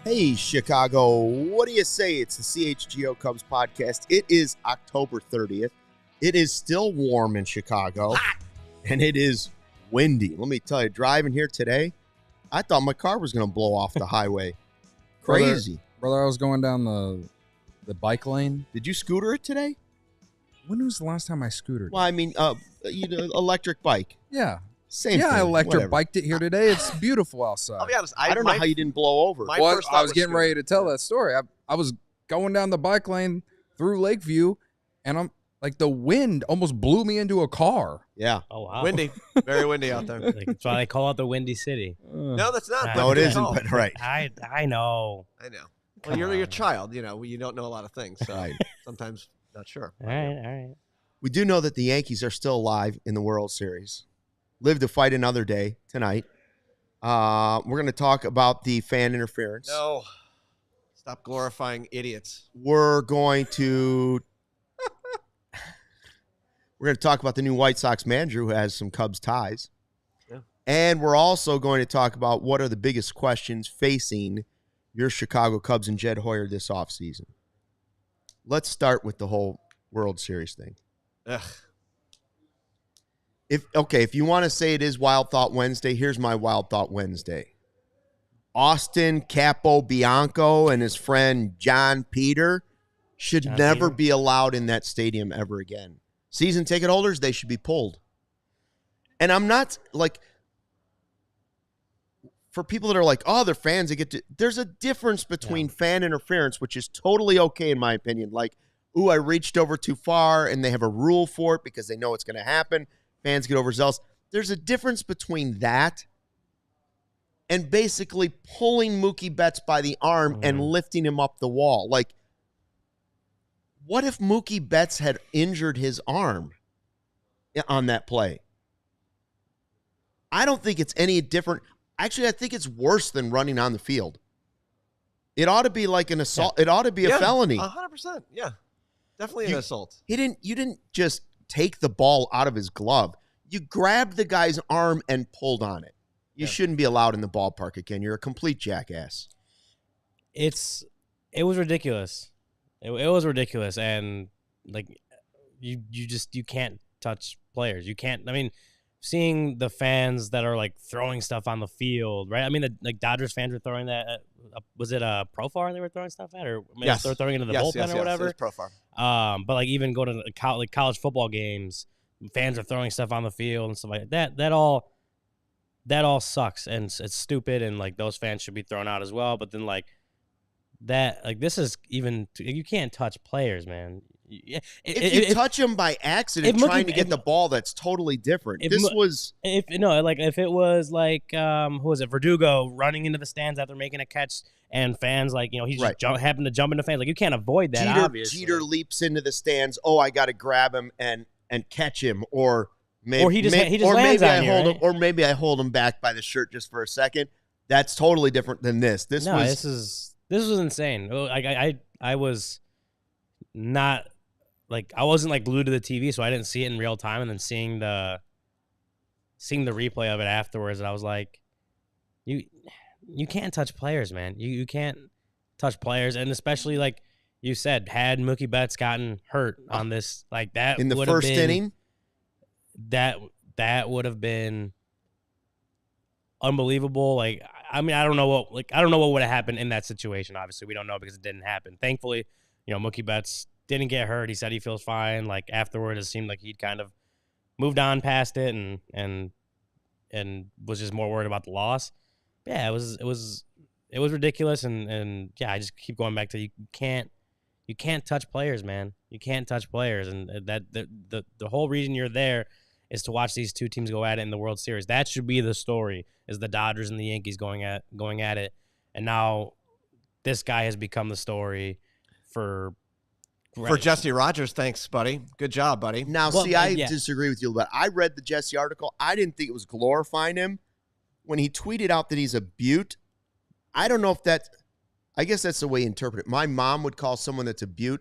Hey, Chicago, what do you say? It's the CHGO Cubs Podcast. It is October 30th. It is still warm in Chicago, and it is windy. Let me tell you, driving here today, I thought my car was going to blow off the highway. Crazy. Brother, I was going down the bike lane. Did you scooter it today? When was the last time I scootered? Well, I mean, electric bike. Yeah. Same yeah, thing. I electric Whatever. biked it here today. It's beautiful outside. I'll be honest. I don't know how you didn't blow over. my Well, first I was thought getting ready to tell that story. I was going down the bike lane through Lakeview, and I'm like, the wind almost blew me into a car. Yeah. Oh, wow. Windy. Very windy out there. Like, that's why they call it the Windy City. No, that's not. No, it isn't, but right. I know. I know. Well, Come you're a on. child. You know, you don't know a lot of things. So Right. sometimes not sure. All right. We do know that the Yankees are still alive in the World Series. Live to fight another day tonight. We're going to talk about the fan interference. No. Stop glorifying idiots. We're going to talk about the new White Sox manager who has some Cubs ties. Yeah. And we're also going to talk about what are the biggest questions facing your Chicago Cubs and Jed Hoyer this offseason. Let's start with the whole World Series thing. Ugh. If you want to say it is Wild Thought Wednesday, here's my Wild Thought Wednesday. Austin Capo Bianco and his friend John Peter should never be allowed in that stadium ever again. Season ticket holders, they should be pulled. And I'm not like, for people that are like, oh, they're fans, there's a difference between fan interference, which is totally okay in my opinion. Like, ooh, I reached over too far, and they have a rule for it because they know it's going to happen. Fans get overzealous. There's a difference between that and basically pulling Mookie Betts by the arm and lifting him up the wall. Like, what if Mookie Betts had injured his arm on that play? I don't think it's any different. Actually, I think it's worse than running on the field. It ought to be like an assault. Yeah. It ought to be a felony. 100%. Yeah. Definitely an assault. You didn't just take the ball out of his glove. You grabbed the guy's arm and pulled on it. You shouldn't be allowed in the ballpark again. You're a complete jackass. It was ridiculous. It was ridiculous, and like you can't touch players. You can't. I mean, seeing the fans that are like throwing stuff on the field, right? I mean, the Dodgers fans were throwing that. Was it a Profar they were throwing stuff at, or yes. they're throwing into the bullpen or whatever? It was Profar. But like even go to college football games, fans are throwing stuff on the field and stuff like that. That all sucks, and it's stupid, and like those fans should be thrown out as well. But then like that, like this is even you can't touch players, man. If you touch them by accident trying to get the ball, that's totally different. If it was like who was it, Verdugo running into the stands after making a catch, and fans like he just happened to jump into fans, like you can't avoid that. Obviously, Jeter leaps into the stands. Oh, I got to grab him and catch him, or maybe maybe I hold him back by the shirt just for a second. That's totally different than this. This was insane. I was not. Like I wasn't like glued to the TV, so I didn't see it in real time. And then seeing the replay of it afterwards, and I was like, you can't touch players, man. You can't touch players, and especially like you said, had Mookie Betts gotten hurt on this, like that in the first inning, that would have been unbelievable. Like I mean, I don't know what would have happened in that situation. Obviously, we don't know because it didn't happen. Thankfully, Mookie Betts didn't get hurt. He said he feels fine. Like afterward, it seemed like he'd kind of moved on past it and was just more worried about the loss. But yeah, it was ridiculous. And yeah, I just keep going back to you You can't touch players, man. You can't touch players, and that the whole reason you're there is to watch these two teams go at it in the World Series. That should be the story: is the Dodgers and the Yankees going at it, and now this guy has become the story for Jesse Rogers. Thanks, buddy. Good job, buddy. Now, I disagree with you, but I read the Jesse article. I didn't think it was glorifying him when he tweeted out that he's a beaut. I don't know if that's. I guess that's the way you interpret it. My mom would call someone that's a beaut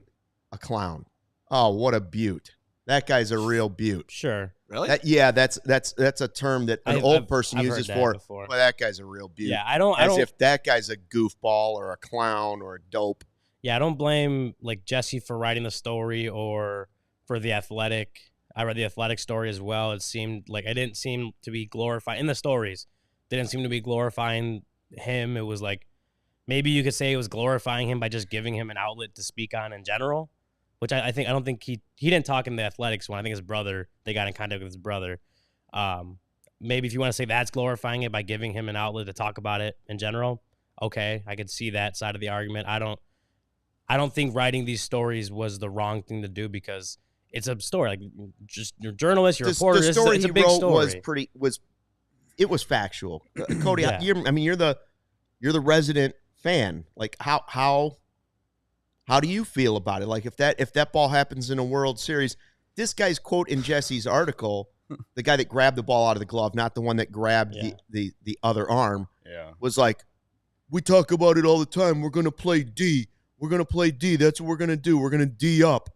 a clown. Oh, what a beaut. That guy's a real beaut. Sure. Really? That's a term that an old person uses for. Well, that guy's a real beaut. Yeah, I don't. If that guy's a goofball or a clown or a dope. Yeah, I don't blame like Jesse for writing the story or for The Athletic. I read The Athletic story as well. It seemed like I didn't seem to be glorifying in the stories. Didn't seem to be glorifying him. It was like, maybe you could say it was glorifying him by just giving him an outlet to speak on in general, which I don't think he didn't talk in the Athletics one. I think his brother, they got in contact with his brother. Maybe if you want to say that's glorifying it by giving him an outlet to talk about it in general, okay, I could see that side of the argument. I don't think writing these stories was the wrong thing to do because it's a story. Like, just you're a journalist, you're a reporter. The story it's a he big wrote story. was factual. Cody, Yeah. you're the resident fan. Like how do you feel about it? Like if that ball happens in a World Series, this guy's quote in Jesse's article, the guy that grabbed the ball out of the glove, not the one that grabbed the other arm, was like, we talk about it all the time. We're gonna play D. We're gonna play D. That's what we're gonna do. We're gonna D up.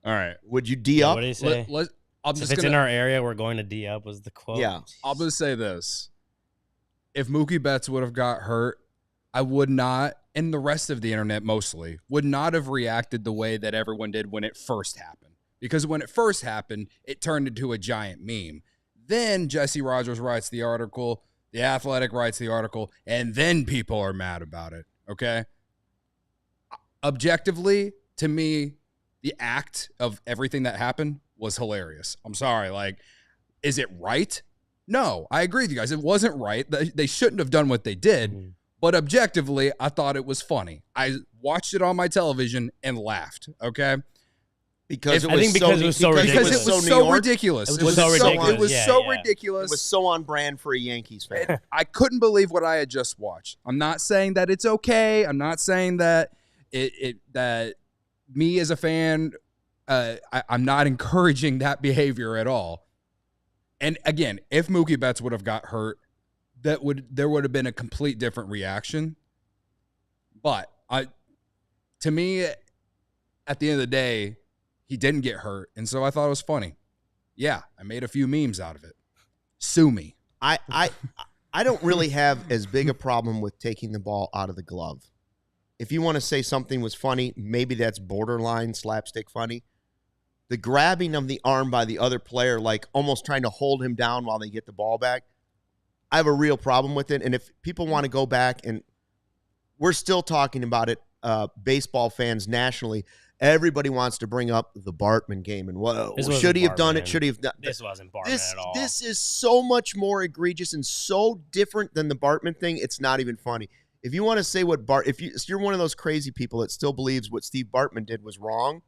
All right. Would you D up? What did he say? If it's in our area, we're going to D up was the quote. Yeah. I'll just say this. If Mookie Betts would have got hurt, I would not, and the rest of the internet mostly, would not have reacted the way that everyone did when it first happened. Because when it first happened, it turned into a giant meme. Then Jesse Rogers writes the article, The Athletic writes the article, and then people are mad about it, okay? Objectively, to me, the act of everything that happened was hilarious. I'm sorry. Like, is it right? No, I agree with you guys. It wasn't right. They shouldn't have done what they did. But objectively, I thought it was funny. I watched it on my television and laughed, okay? Because it was so ridiculous. It was so ridiculous. It was so ridiculous. It was so ridiculous. It was so on brand for a Yankees fan. I couldn't believe what I had just watched. I'm not saying that it's okay. I'm not saying that that me as a fan, I'm not encouraging that behavior at all. And again, if Mookie Betts would have got hurt, there would have been a complete different reaction. But to me, at the end of the day, he didn't get hurt, and so I thought it was funny. Yeah, I made a few memes out of it. Sue me. I don't really have as big a problem with taking the ball out of the glove. If you want to say something was funny, maybe that's borderline slapstick funny. The grabbing of the arm by the other player, like almost trying to hold him down while they get the ball back, I have a real problem with it. And if people want to go back, and we're still talking about it, baseball fans nationally, everybody wants to bring up the Bartman game. And whoa, should he have done it? Should he have done it? This wasn't Bartman at all. This is so much more egregious and so different than the Bartman thing. It's not even funny. If you want to say what if you're one of those crazy people that still believes what Steve Bartman did was wrong,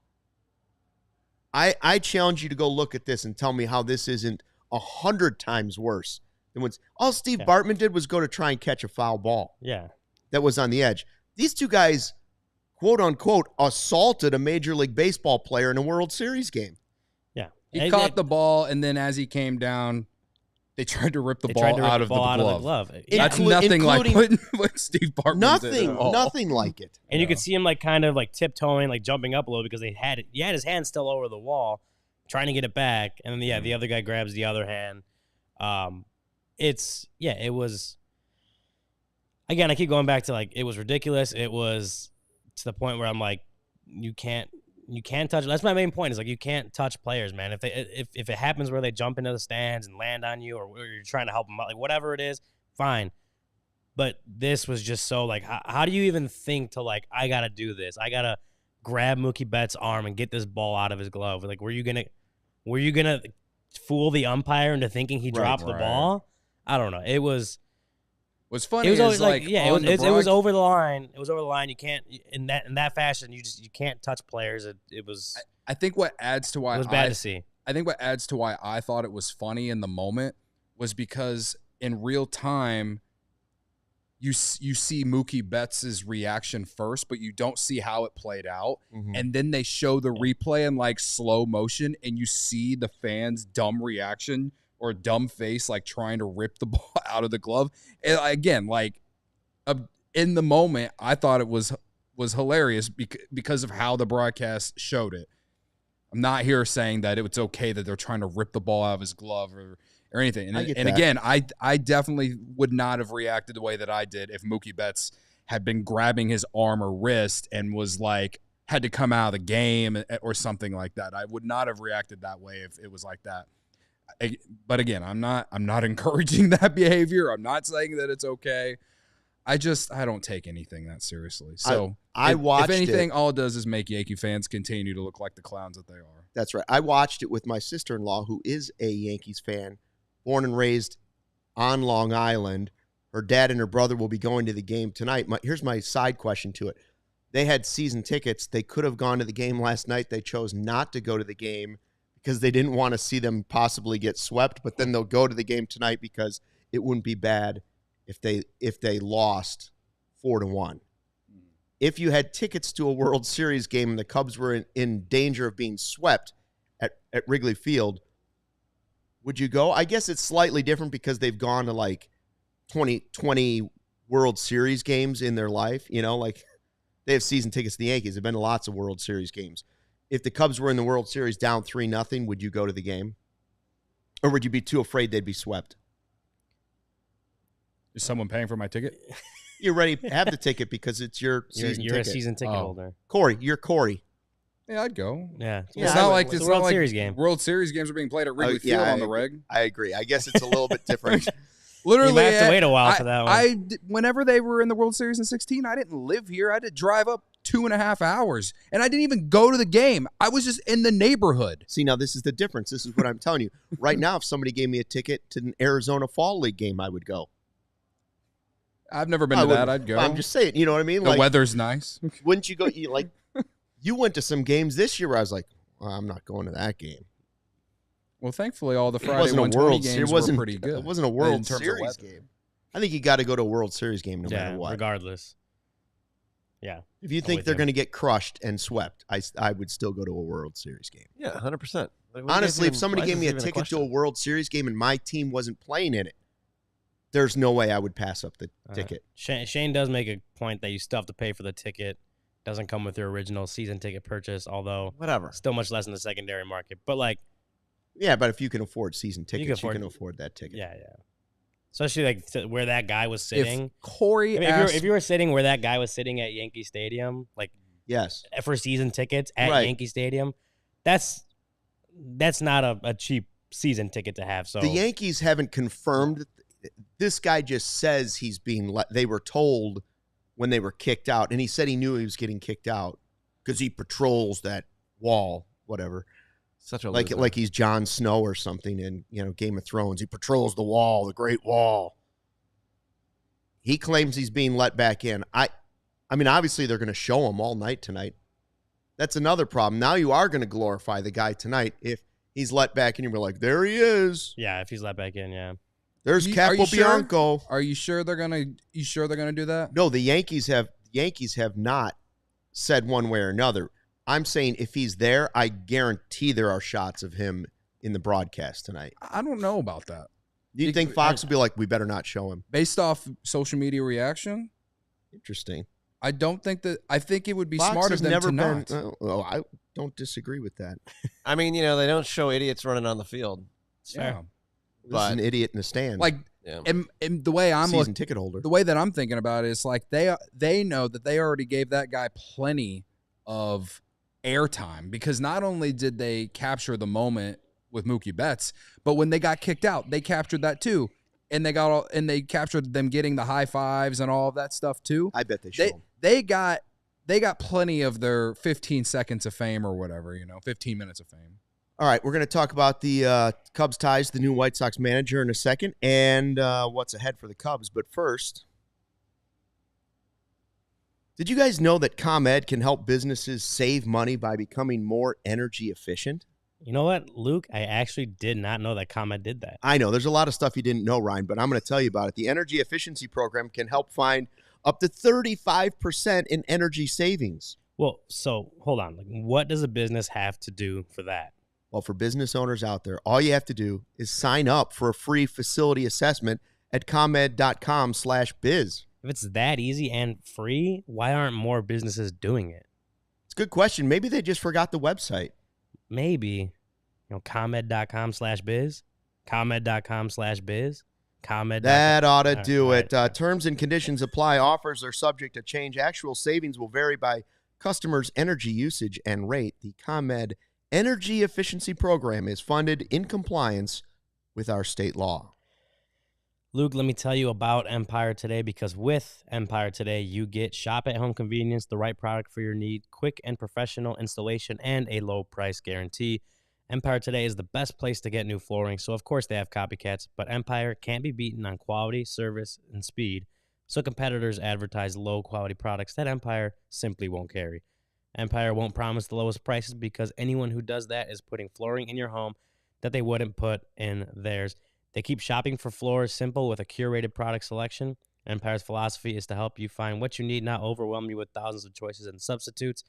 I challenge you to go look at this and tell me how this isn't 100 times worse than what all Steve Bartman did was go to try and catch a foul ball. Yeah. That was on the edge. These two guys, quote unquote, assaulted a Major League Baseball player in a World Series game. Yeah. He caught the ball, and then as he came down, they tried to rip the ball out of the glove. That's nothing like what Steve Bartman did at all. Nothing like it. And you could see him like kind of like tiptoeing, like jumping up a little because he had his hand still over the wall, trying to get it back, and then the other guy grabs the other hand. It was. Again, I keep going back to like it was ridiculous. It was to the point where I'm like, you can't touch. That's my main point. Is like you can't touch players, man. If it happens where they jump into the stands and land on you, or you're trying to help them out, like whatever it is, fine. But this was just so like, how do you even think to like, I gotta do this? I gotta grab Mookie Betts' arm and get this ball out of his glove. Like, were you gonna fool the umpire into thinking he dropped the ball? I don't know. It was. What's funny it was is like it was over the line. It was over the line. You can't in that fashion. You can't touch players. It was. I think what adds to why it was bad to see. I think what adds to why I thought it was funny in the moment was because in real time, you see Mookie Betts' reaction first, but you don't see how it played out. Mm-hmm. And then they show the replay in like slow motion, and you see the fans' dumb reaction or dumb face, like trying to rip the ball out of the glove. And again, like in the moment, I thought it was hilarious because of how the broadcast showed it. I'm not here saying that it's okay that they're trying to rip the ball out of his glove or anything. And again, I definitely would not have reacted the way that I did if Mookie Betts had been grabbing his arm or wrist and was like, had to come out of the game or something like that. I would not have reacted that way if it was like that. But again, I'm not encouraging that behavior. I'm not saying that it's okay. I don't take anything that seriously. So I watched if anything, all it does is make Yankee fans continue to look like the clowns that they are. That's right. I watched it with my sister-in-law, who is a Yankees fan, born and raised on Long Island. Her dad and her brother will be going to the game tonight. Here's my side question to it. They had season tickets. They could have gone to the game last night. They chose not to go to the game because they didn't want to see them possibly get swept, but then they'll go to the game tonight because it wouldn't be bad if they lost 4-1. If you had tickets to a World Series game and the Cubs were in danger of being swept at Wrigley Field, would you go? I guess it's slightly different because they've gone to like 20 World Series games in their life. You know, like they have season tickets to the Yankees. There have been lots of World Series games. If the Cubs were in the World Series down 3-0, would you go to the game? Or would you be too afraid they'd be swept? Is someone paying for my ticket? You already have the ticket because it's your season ticket. You're a season ticket holder. Corey, you're Corey. Yeah, I'd go. Yeah. It's not like it's a World Series game. World Series games are being played at Wrigley Field on the reg. I agree. I guess it's a little bit different. Literally, you might have to wait a while for that one. Whenever they were in the World Series in 2016, I didn't live here. I had to drive up 2.5 hours, and I didn't even go to the game. I was just in the neighborhood. See, now this is the difference. This is what I'm telling you. Right now, if somebody gave me a ticket to an Arizona Fall League game, I would go. I've never been to that. I'd go. I'm just saying, you know what I mean? The weather's nice. Wouldn't you go? You went to some games this year where I was like, well, I'm not going to that game. Well, thankfully, all the Friday 120 games were pretty good. It wasn't a World Series game. I think you got to go to a World Series game no matter what. Regardless. Yeah. If you think they're going to get crushed and swept, I would still go to a World Series game. Yeah, 100%. Honestly, if somebody gave me a ticket to a World Series game and my team wasn't playing in it, there's no way I would pass up the ticket. Shane does make a point that you still have to pay for the ticket. Doesn't come with your original season ticket purchase, although still much less in the secondary market. But yeah, but if you can afford season tickets, you can afford that ticket. Yeah. Especially like where that guy was sitting. If you were sitting where that guy was sitting at Yankee Stadium, yes, for season tickets at Yankee Stadium, that's not a cheap season ticket to have. So the Yankees haven't confirmed. This guy just says he's being they were told when they were kicked out, and he said he knew he was getting kicked out because he patrols that wall, whatever. Such a like he's Jon Snow or something in Game of Thrones. He patrols the wall, the Great Wall. He claims he's being let back in. I mean, obviously they're going to show him all night tonight. That's another problem. Now you are going to glorify the guy tonight if he's let back in. You're like, there he is. Yeah, if he's let back in, yeah. There's Capobianco. Are you sure they're gonna do that? No, the Yankees have not said one way or another. I'm saying if he's there, I guarantee there are shots of him in the broadcast tonight. I don't know about that. Do you think Fox will be like, we better not show him? Based off social media reaction? Interesting. I don't think that. I think it would be Fox smart of them to not. I don't disagree with that. I mean, they don't show idiots running on the field. It's fair. This is an idiot in the stand. And the way I'm season ticket holder. The way that I'm thinking about it is like they know that they already gave that guy plenty of airtime because not only did they capture the moment with Mookie Betts, but when they got kicked out, they captured that too, and they captured them getting the high fives and all of that stuff too. I bet they show them. They got plenty of their 15 seconds of fame or whatever, 15 minutes of fame. All right, we're going to talk about the Cubs ties to the new White Sox manager in a second and what's ahead for the Cubs. But first, did you guys know that ComEd can help businesses save money by becoming more energy efficient? You know what, Luke? I actually did not know that ComEd did that. I know. There's a lot of stuff you didn't know, Ryan, but I'm going to tell you about it. The Energy Efficiency Program can help find up to 35% in energy savings. Well, so hold on. Like, what does a business have to do for that? Well, for business owners out there, all you have to do is sign up for a free facility assessment at comed.com/biz. If it's that easy and free, why aren't more businesses doing it? It's a good question. Maybe they just forgot the website. Maybe, comed.com/biz, comed.com/biz, comed. That ought to do it. Terms and conditions apply. Offers are subject to change. Actual savings will vary by customers' energy usage and rate. The ComEd Energy Efficiency Program is funded in compliance with our state law. Luke, let me tell you about Empire Today, because with Empire Today, you get shop-at-home convenience, the right product for your need, quick and professional installation, and a low price guarantee. Empire Today is the best place to get new flooring, so of course they have copycats, but Empire can't be beaten on quality, service, and speed, so competitors advertise low-quality products that Empire simply won't carry. Empire won't promise the lowest prices because anyone who does that is putting flooring in your home that they wouldn't put in theirs. They keep shopping for floors simple with a curated product selection. Empire's philosophy is to help you find what you need, not overwhelm you with thousands of choices and substitutes.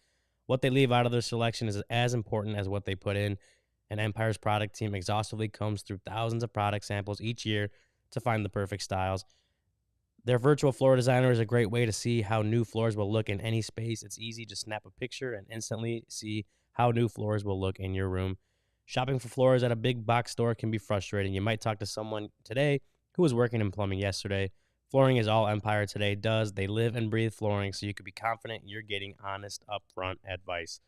What they leave out of their selection is as important as what they put in, and Empire's product team exhaustively combs through thousands of product samples each year to find the perfect styles. Their virtual floor designer is a great way to see how new floors will look in any space. It's easy to snap a picture and instantly see how new floors will look in your room. Shopping for floors at a big box store can be frustrating. You might talk to someone today who was working in plumbing yesterday. Flooring is all Empire Today does. They live and breathe flooring, so you can be confident you're getting honest, upfront advice.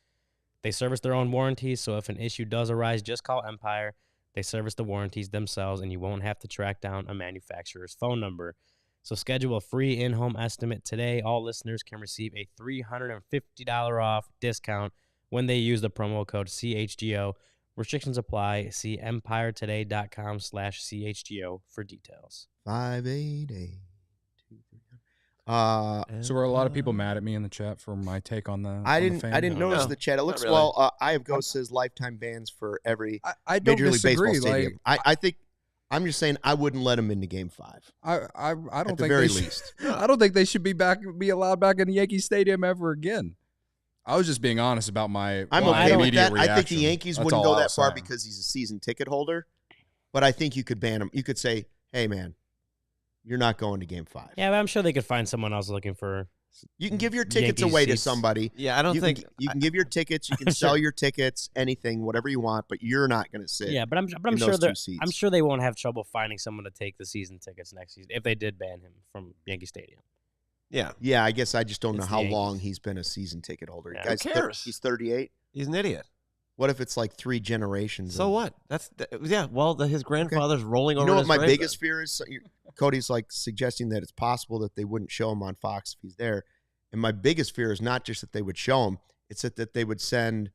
They service their own warranties, so if an issue does arise, just call Empire. They service the warranties themselves, and you won't have to track down a manufacturer's phone number. So schedule a free in-home estimate today. All listeners can receive a $350 off discount when they use the promo code CHGO. Restrictions apply. See empiretoday.com/CHGO for details. 588. So were a lot of people mad at me in the chat for my take on the? I didn't notice the chat. It looks really. well. I have Ghost says lifetime bans for every I don't Major League disagree. Baseball stadium. I think I'm just saying I wouldn't let them into Game 5. I don't at think the very they should, least. I don't think they should be allowed back in the Yankee Stadium ever again. I was just being honest about my. I'm okay with that. Reaction. I think the Yankees That's wouldn't all go I that was far saying. because he's a season ticket holder, but I think you could ban him. You could say, "Hey, man, you're not going to Game 5." Yeah, but I'm sure they could find someone else looking for. You can give your tickets Yankees away to seats. somebody. Yeah, I don't think you can give your tickets. You can sell your tickets, anything, whatever you want, but you're not going to sit. Yeah, but I'm in sure those they're. two seats. I'm sure they won't have trouble finding someone to take the season tickets next season if they did ban him from Yankee Stadium. Yeah, Yeah, I guess I just don't know It's how the long Yankees. he's been a season ticket holder. Yeah. Guy's Who cares? He's 38. he's an idiot. What if it's like 3 generations? So of- what? Yeah. Well, his grandfather's rolling You over. know what his my grandson. biggest fear is? Cody's like suggesting that it's possible that they wouldn't show him on Fox if he's there. And my biggest fear is not just that they would show him, it's that they would send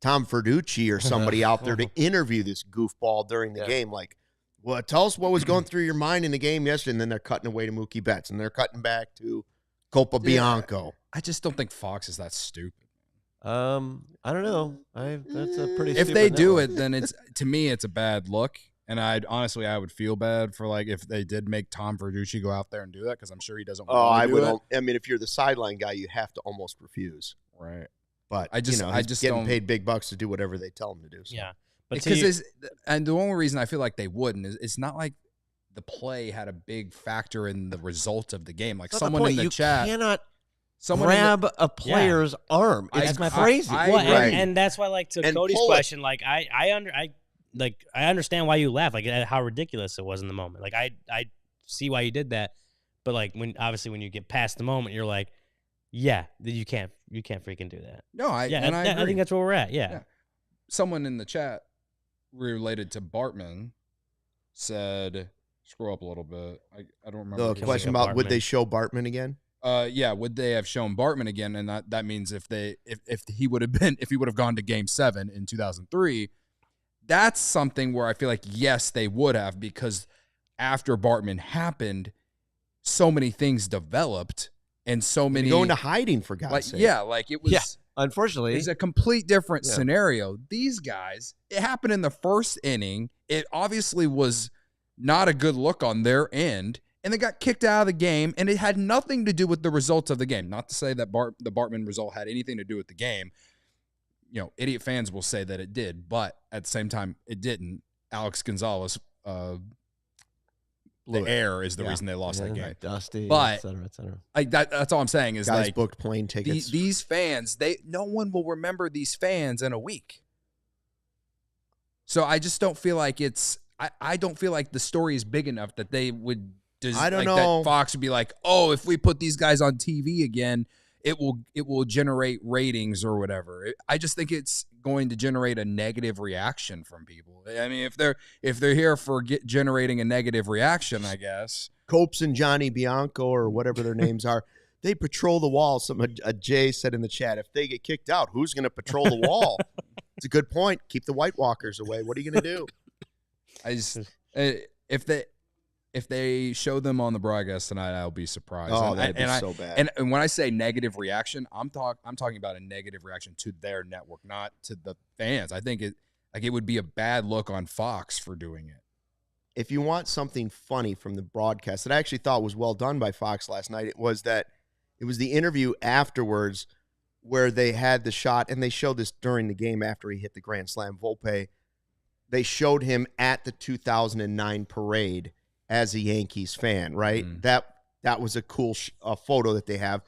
Tom Ferducci or somebody out there to interview this goofball during the game. Like, well, tell us what was going through your mind in the game yesterday. And then they're cutting away to Mookie Betts and they're cutting back to Copa Bianco. I just don't think Fox is that stupid. I don't know. That's a pretty. If stupid they do network. it, then it's to me it's a bad look. And I would feel bad for like if they did make Tom Verducci go out there and do that because I'm sure he doesn't. Oh, want I to would. do it. I mean, if you're the sideline guy, you have to almost refuse. Right. But I just he's getting don't- paid big bucks to do whatever they tell him to do. So. Yeah, but Because and the only reason I feel like they wouldn't is it's not like the play had a big factor in the result of the game. Like That's not someone point. in the You chat, cannot somy grab a player's arm. I- It's I- crazy. I- well, Right. and that's why, like, to And Cody's pull it. question, like, I understand why you laugh, like, at how ridiculous it was in the moment. Like, I see why you did that, but like when you get past the moment, you're like, yeah, you can't freaking do that. No, I Yeah, agree. I think that's where we're at. Yeah. Someone in the chat related to Bartman said, scroll up a little bit. I don't remember. The what he question said. about would Bartman. they show Bartman again? Yeah, would they have shown Bartman again? And that means if he would have gone to Game 7 in 2003, that's something where I feel like, yes, they would have, because after Bartman happened, so many things developed and so many go into hiding, for God's sake. Yeah, like it was. Yeah, unfortunately, it's a complete different scenario. These guys, it happened in the first inning. It obviously was not a good look on their end, and they got kicked out of the game, and it had nothing to do with the results of the game. Not to say that the Bartman result had anything to do with the game. You know, idiot fans will say that it did, but at the same time, it didn't. Alex Gonzalez, the air is the reason they lost that game. Dusty, but et cetera, et cetera. Like that's all I'm saying is guys like booked plane tickets. These fans, no one will remember these fans in a week. So I just don't feel like I don't feel like the story is big enough that they would. I don't know. That Fox would be like, oh, if we put these guys on TV again, it will generate ratings or whatever. I just think it's going to generate a negative reaction from people. I mean, if they're here for generating a negative reaction, I guess. Copes and Johnny Bianco or whatever their names are, they patrol the wall. A Jay said in the chat, if they get kicked out, who's going to patrol the wall? It's a good point. Keep the White Walkers away. What are you going to do? If they show them on the broadcast tonight, I'll be surprised. Oh, that'd be so bad. And when I say negative reaction, I'm talking about a negative reaction to their network, not to the fans. I think it would be a bad look on Fox for doing it. If you want something funny from the broadcast that I actually thought was well done by Fox last night, it was the interview afterwards where they had the shot, and they showed this during the game after he hit the grand slam. Volpe, they showed him at the 2009 parade as a Yankees fan, right? That was a cool photo that they have.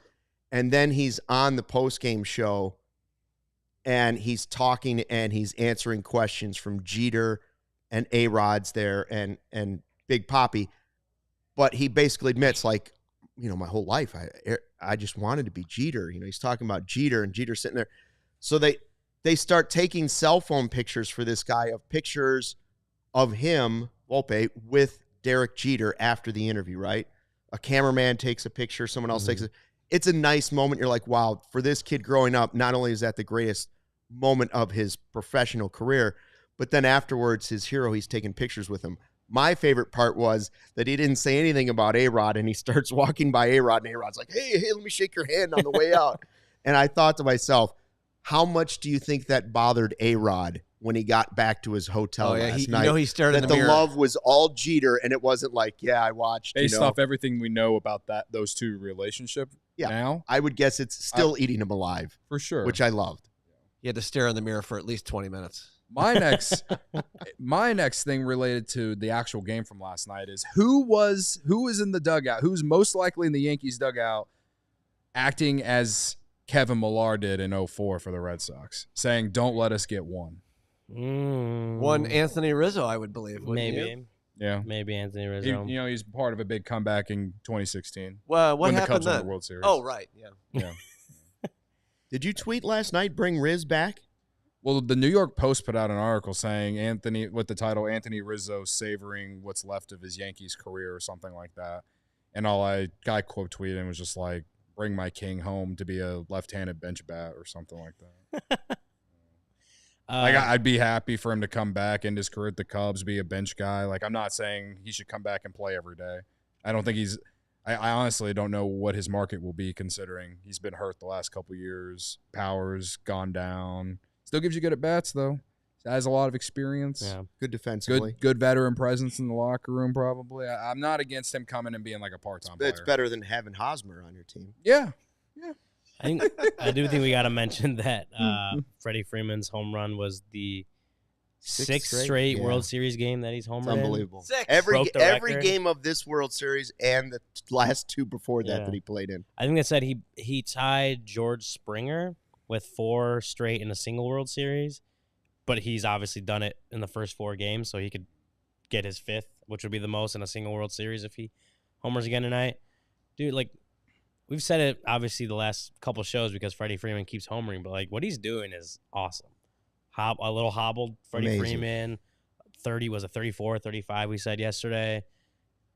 And then he's on the postgame show, and he's talking and he's answering questions from Jeter and A-Rod's there and Big Papi. But he basically admits, like, you know, my whole life, I just wanted to be Jeter. You know, he's talking about Jeter, and Jeter sitting there. So they start taking cell phone pictures for this guy of pictures of him, Volpe, with Derek Jeter after the interview, right? A cameraman takes a picture, someone else takes it. It's a nice moment. You're like, wow, for this kid growing up, not only is that the greatest moment of his professional career, but then afterwards, his hero, he's taking pictures with him. My favorite part was that he didn't say anything about A-Rod, and he starts walking by A-Rod, and A-Rod's like, hey, let me shake your hand on the way out. And I thought to myself, how much do you think that bothered A-Rod when he got back to his hotel last night? You know, he stared in the mirror. That the love was all Jeter, and it wasn't like, yeah, I watched. Based off everything we know about those two relationship now, I would guess it's still eating him alive. For sure. Which I loved. He had to stare in the mirror for at least 20 minutes. My next thing related to the actual game from last night is who was in the dugout, who's most likely in the Yankees dugout acting as Kevin Millar did in 2004 for the Red Sox, saying, don't let us get one. One Anthony Rizzo, I would believe. Maybe. You? Yeah. Maybe Anthony Rizzo. He's part of a big comeback in 2016. Well, what when happened the Cubs then? won the World Series. Oh, right. Yeah. Did you tweet last night, bring Riz back? Well, the New York Post put out an article saying with the title, Anthony Rizzo savoring what's left of his Yankees career or something like that. And I quote tweeted and was just like, bring my king home to be a left-handed bench bat or something like that. I'd be happy for him to come back in his career at the Cubs, be a bench guy. Like, I'm not saying he should come back and play every day. I don't think I honestly don't know what his market will be, considering he's been hurt the last couple years. Power's gone down. Still gives you good at bats, though. Has a lot of experience. Yeah, good defensively. Good veteran presence in the locker room, probably. I'm not against him coming and being like a part-time player. It's better than having Hosmer on your team. Yeah. I do think we got to mention that Freddie Freeman's home run was the sixth straight World Series game that he's homered in. Unbelievable. Every game of this World Series and the last two before that he played in. I think they said he tied George Springer with 4 straight in a single World Series, but he's obviously done it in the first 4 games, so he could get his 5th, which would be the most in a single World Series if he homers again tonight. Dude, like, we've said it obviously the last couple shows because Freddie Freeman keeps homering, but like what he's doing is awesome. A little hobbled Freddie Freeman, 34, 35 we said yesterday,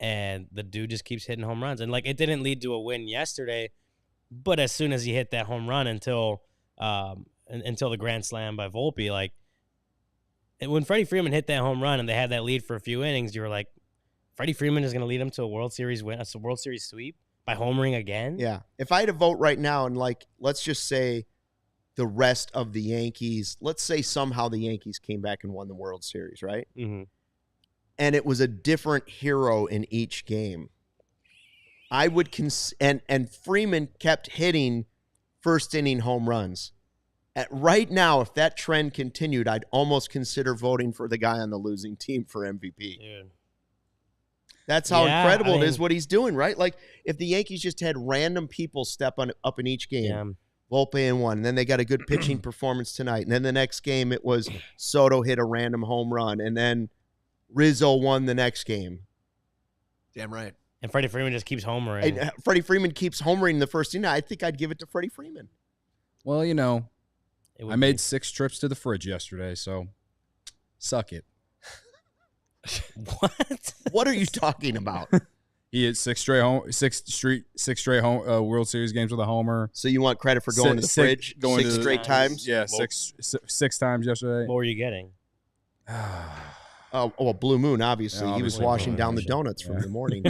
and the dude just keeps hitting home runs. And like it didn't lead to a win yesterday, but as soon as he hit that home run until the grand slam by Volpe, like when Freddie Freeman hit that home run and they had that lead for a few innings, you were like, Freddie Freeman is going to lead them to a World Series win, a World Series sweep by homering again? Yeah. If I had to vote right now and, like, let's just say the rest of the Yankees, let's say somehow the Yankees came back and won the World Series, right? Mm-hmm. And it was a different hero in each game. I would and Freeman kept hitting first inning home runs. Right now, if that trend continued, I'd almost consider voting for the guy on the losing team for MVP. Dude. That's how incredible it is what he's doing, right? Like, if the Yankees just had random people step up in each game, Volpe in one, and then they got a good pitching performance tonight, and then the next game it was Soto hit a random home run, and then Rizzo won the next game. Damn right. And Freddie Freeman just keeps homering. And Freddie Freeman keeps homering the first inning. I think I'd give it to Freddie Freeman. Well, you know, I made 6 trips to the fridge yesterday, so suck it. What? What are you talking about? He hit 6 straight World Series games with a homer. So you want credit for going to the fridge 6 straight times? Yeah, six times yesterday. What were you getting? Well, Blue Moon, obviously. He was washing down the donuts from the morning.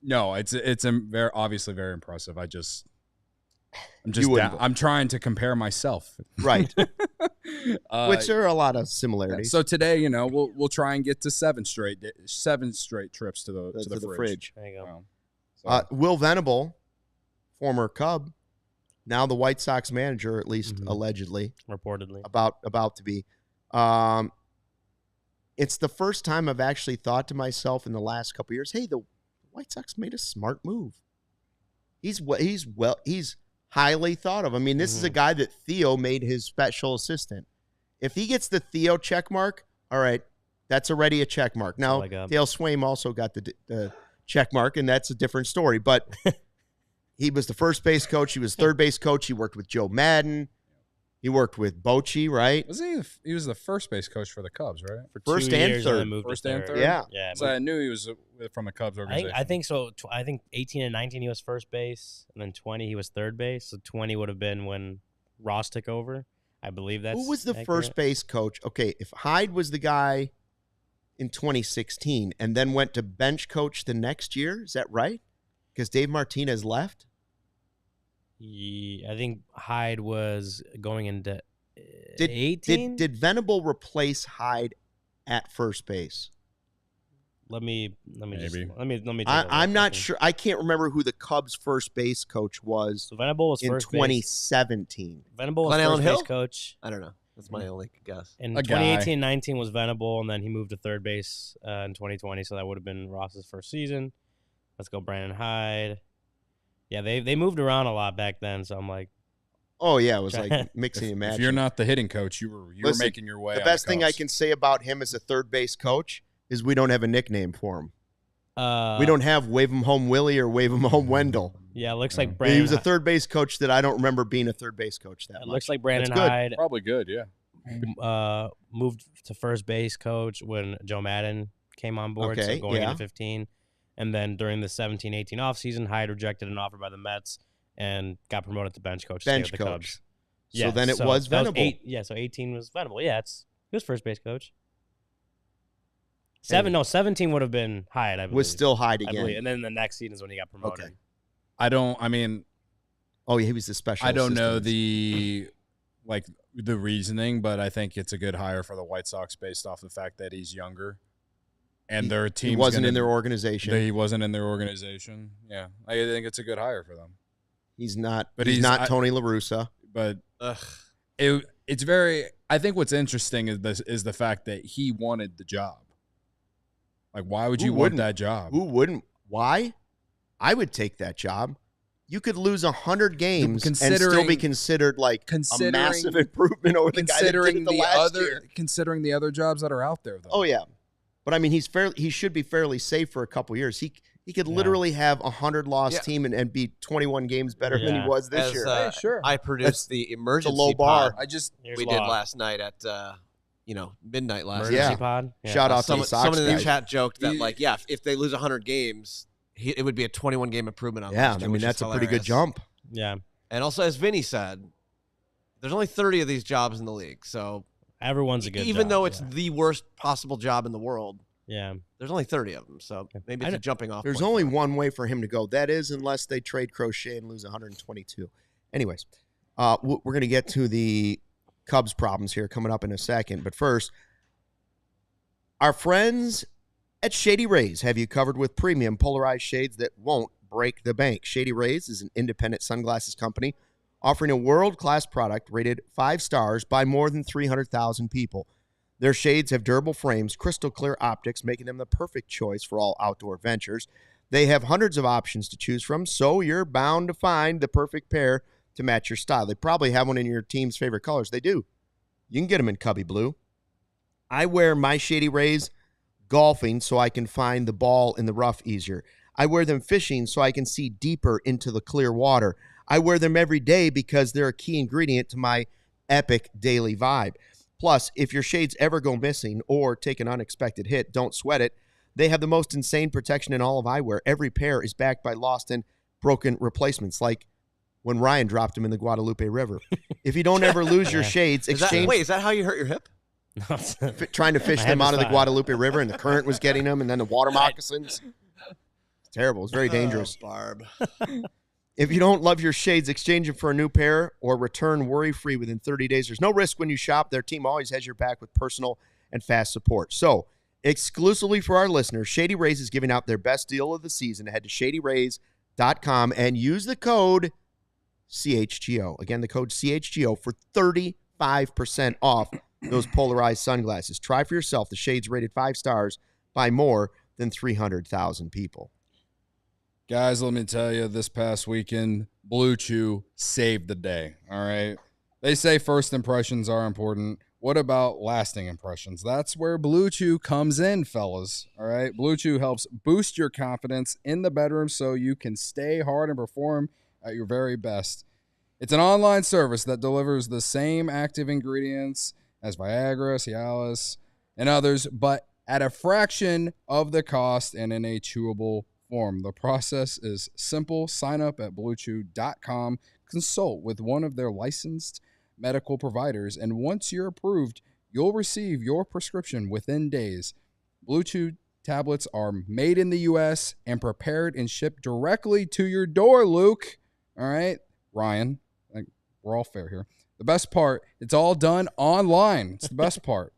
No, it's very obviously very impressive. I'm trying to compare myself. Right. Which there are a lot of similarities. So today, you know, we'll try and get to 7 straight trips to the fridge. There you go. Will Venable, former Cub, now the White Sox manager, at least allegedly, reportedly about to be. It's the first time I've actually thought to myself in the last couple of years, hey, the White Sox made a smart move. He's highly thought of. I mean, this is a guy that Theo made his special assistant. If he gets the Theo check mark, all right, that's already a check mark. Now, Dale Swaim also got the check mark, and that's a different story. But he was the first base coach. He was third base coach. He worked with Joe Madden. He worked with Bochy, right? Was he? He was the first base coach for the Cubs, right? For first 2 and years, third. And then First and third. Yeah. So I knew he was from the Cubs organization. I think so. I think 18 and 19 he was first base, and then 20 he was third base. So 20 would have been when Ross took over. I believe that's who was the accurate. first base coach? Okay, if Hyde was the guy in 2016 and then went to bench coach the next year, is that right? Because Dave Martinez left. I think Hyde was going into 18. Did Venable replace Hyde at first base? Let me Maybe. Let me. I'm not sure. I can't remember who the Cubs' first base coach was. So Venable was in first 2017. Base. Venable was Glenn first Allen base coach. I don't know. That's my only guess. In 2018-19 was Venable, and then he moved to third base in 2020. So that would have been Ross's first season. Let's go, Brandon Hyde. Yeah, they moved around a lot back then. So I'm like, oh yeah, it was like mixing and matching. If you're not the hitting coach, you were making your way. The best thing I can say about him as a third base coach is we don't have a nickname for him. We don't have Wave 'em Home Willie or Wave 'em Home Wendell. Yeah, it looks like Brandon. He was a third base coach that I don't remember being a third base coach that much. Looks like Brandon That's good. Hyde. Probably good, yeah. Moved to first base coach when Joe Madden came on board, so going into 15. And then during the 17-18 offseason, Hyde rejected an offer by the Mets and got promoted to bench coach. Bench the coach. Cubs. So then it was Venable. So 18 was Venable. Yeah, he was first base coach. 17 would have been Hyde, I believe. Was still Hyde again. And then the next season is when he got promoted. Okay. Oh, he was the special I don't know assistant. the reasoning, but I think it's a good hire for the White Sox based off the fact that he's younger. And their team wasn't in their organization. He wasn't in their organization. Yeah. I think it's a good hire for them. He's not Tony La Russa. But it's very I think what's interesting is the fact that he wanted the job. Like, why would you want that job? Who wouldn't? Why? I would take that job. You could lose 100 games and still be considered like a massive improvement over the guy that did it the last year. Considering the other jobs that are out there, though. Oh, yeah. But, I mean, he should be fairly safe for a couple years. He could literally have a 100-loss team and be 21 games better than he was this year. Sure. I produced the emergency low bar. pod we did last night at midnight last night. Emergency pod. Yeah. Shout out to the Sox someone in the guys. chat joked that if they lose 100 games, it would be a 21-game improvement on last year. I mean, that's a pretty good jump. Yeah. And also, as Vinny said, there's only 30 of these jobs in the league. So Everyone's a good even job, though it's the worst possible job in the world. Yeah. There's only 30 of them, so maybe it's a jumping off. There's only one way for him to go. That is, unless they trade Crochet and lose 122. Anyways, we're going to get to the Cubs problems here coming up in a second. But first, our friends at Shady Rays have you covered with premium polarized shades that won't break the bank. Shady Rays is an independent sunglasses company offering a world-class product rated 5 stars by more than 300,000 people. Their shades have durable frames, crystal clear optics, making them the perfect choice for all outdoor ventures. They have hundreds of options to choose from, so you're bound to find the perfect pair to match your style. They probably have one in your team's favorite colors. They do. You can get them in Cubby Blue. I wear my Shady Rays golfing so I can find the ball in the rough easier. I wear them fishing so I can see deeper into the clear water. I wear them every day because they're a key ingredient to my epic daily vibe. Plus, if your shades ever go missing or take an unexpected hit, don't sweat it. They have the most insane protection in all of eyewear. Every pair is backed by lost and broken replacements, like when Ryan dropped them in the Guadalupe River. If you don't ever lose your shades, exchange... Wait, is that how you hurt your hip? Trying to fish them out of the Guadalupe River, and the current was getting them, and then the water moccasins. It's terrible. It's very dangerous. Barb. If you don't love your shades, exchange them for a new pair or return worry-free within 30 days. There's no risk when you shop. Their team always has your back with personal and fast support. So, exclusively for our listeners, Shady Rays is giving out their best deal of the season. Head to shadyrays.com and use the code CHGO. Again, the code CHGO for 35% off those polarized sunglasses. Try for yourself the shades rated 5 stars by more than 300,000 people. Guys, let me tell you, this past weekend, Blue Chew saved the day, all right? They say first impressions are important. What about lasting impressions? That's where Blue Chew comes in, fellas, all right? Blue Chew helps boost your confidence in the bedroom so you can stay hard and perform at your very best. It's an online service that delivers the same active ingredients as Viagra, Cialis, and others, but at a fraction of the cost and in a chewable form. The process is simple. Sign up at bluechew.com, consult with one of their licensed medical providers, and once you're approved, you'll receive your prescription within days. Blue Chew tablets are made in the U.S. and prepared and shipped directly to your door, Luke. All right, Ryan, we're all fair here. The best part, it's all done online. It's the best part.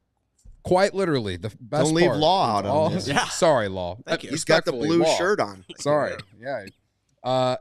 Quite literally, the best Don't leave part. Law out on this. Yeah. Sorry, Law. Thank you. He's got the blue Law. shirt on. Sorry. Yeah.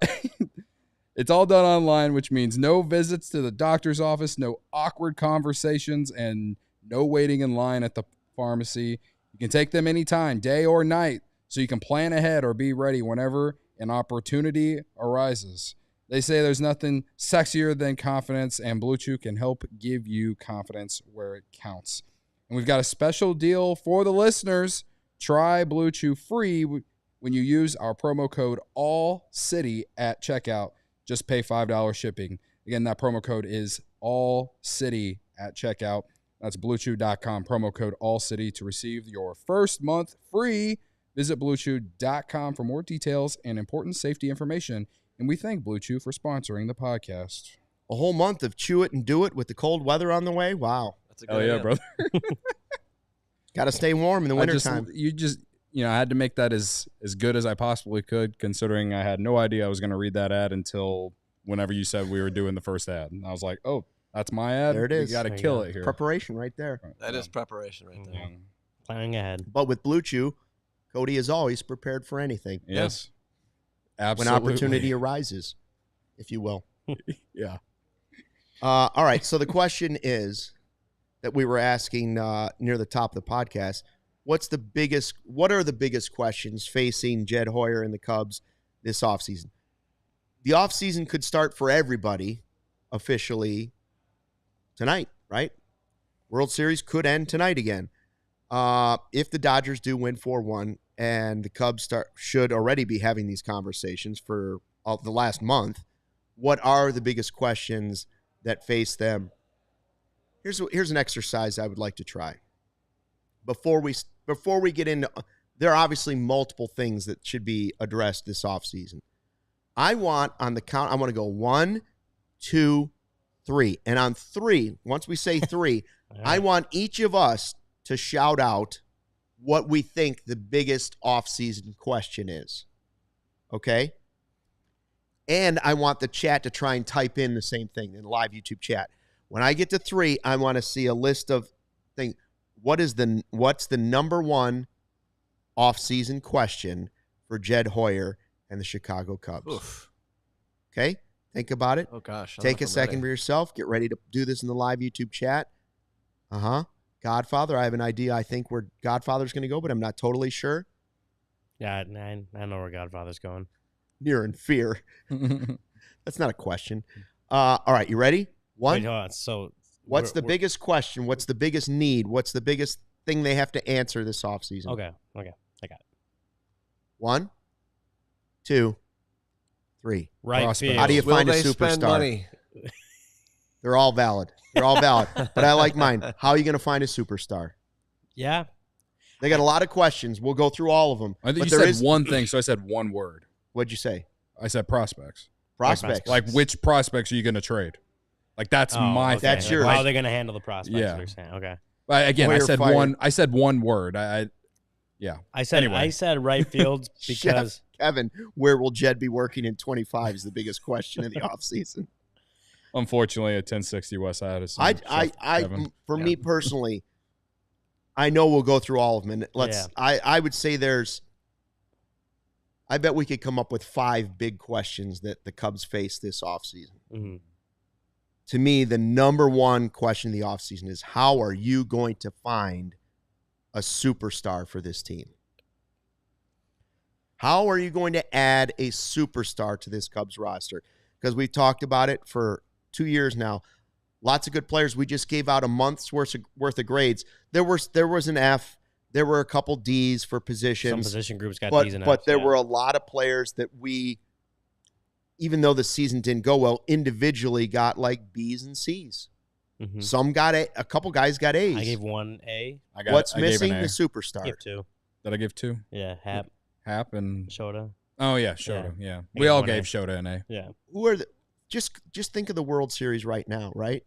It's all done online, which means no visits to the doctor's office, no awkward conversations, and no waiting in line at the pharmacy. You can take them anytime, day or night, so you can plan ahead or be ready whenever an opportunity arises. They say there's nothing sexier than confidence, and Blue Chew can help give you confidence where it counts. And we've got a special deal for the listeners. Try Blue Chew free when you use our promo code ALLCITY at checkout. Just pay $5 shipping. Again, that promo code is ALLCITY at checkout. That's bluechew.com, promo code ALLCITY to receive your first month free. Visit bluechew.com for more details and important safety information. And we thank Blue Chew for sponsoring the podcast. A whole month of chew it and do it with the cold weather on the way. Wow. That's a good idea. Brother. Got to stay warm in the wintertime. I had to make that as good as I possibly could, considering I had no idea I was going to read that ad until whenever you said we were doing the first ad. And I was like, oh, that's my ad? There it is. You got to kill it here. Preparation right there. That is preparation right there. Yeah. Planning ahead. But with Blue Chew, Cody is always prepared for anything. Yes. Absolutely. When opportunity arises, if you will. Yeah. All right. So the question is that we were asking near the top of the podcast, what are the biggest questions facing Jed Hoyer and the Cubs this offseason? The offseason could start for everybody officially tonight, right? World Series could end tonight again. If the Dodgers do win 4-1 and the Cubs should already be having these conversations for the last month, what are the biggest questions that face them? Here's an exercise I would like to try. Before we get into, there are obviously multiple things that should be addressed this offseason. I want to go 1, 2, 3. And on 3, once we say 3, I want each of us to shout out what we think the biggest offseason question is. Okay? And I want the chat to try and type in the same thing in the live YouTube chat. When I get to 3, I want to see a list of things. What's the number one offseason question for Jed Hoyer and the Chicago Cubs? Oof. Okay? Think about it. Oh, gosh. Take a second for yourself. Get ready to do this in the live YouTube chat. Godfather, I have an idea. I think where Godfather's going to go, but I'm not totally sure. Yeah, I know where Godfather's going. Near in fear. That's not a question. All right, you ready? 1. Wait, hold on. So what's the biggest question? What's the biggest need? What's the biggest thing they have to answer this offseason? Okay, I got it. 1, 2, 3. Right field. How do you find a Will they spend superstar? money? They're all valid. But I like mine. How are you going to find a superstar? Yeah. They got a lot of questions. We'll go through all of them. I think you said one thing, so I said one word. What'd you say? I said prospects. Prospects. Like which prospects are you going to trade? Like that's my thing. That's your. How are they going to handle the prospects? Yeah. You're saying. Okay. Again, Hoyer I said fired. one. I said one word. Yeah. I said right field because Kevin, where will Jed be working in 25 is the biggest question in the offseason. Unfortunately, at 1060 West Side. For me personally, I know we'll go through all of them. And I would say I bet we could come up with 5 big questions that the Cubs face this offseason. Mm-hmm. To me, the number one question in the offseason is how are you going to find a superstar for this team? How are you going to add a superstar to this Cubs roster? Because we've talked about it for 2 years now. Lots of good players. We just gave out a month's worth of grades. There was an F. There were a couple Ds for positions. Some position groups got Ds and Fs. But there were a lot of players that we, even though the season didn't go well, individually got like Bs and Cs. Mm-hmm. Some got a couple guys got A's. I gave 1 A. What's missing? The superstar. I gave 2. Did I give 2? Yeah, Hap and Shota. Oh yeah, Shota. Yeah. We all gave Shota an A. Yeah. Who are the just think of the World Series right now, right?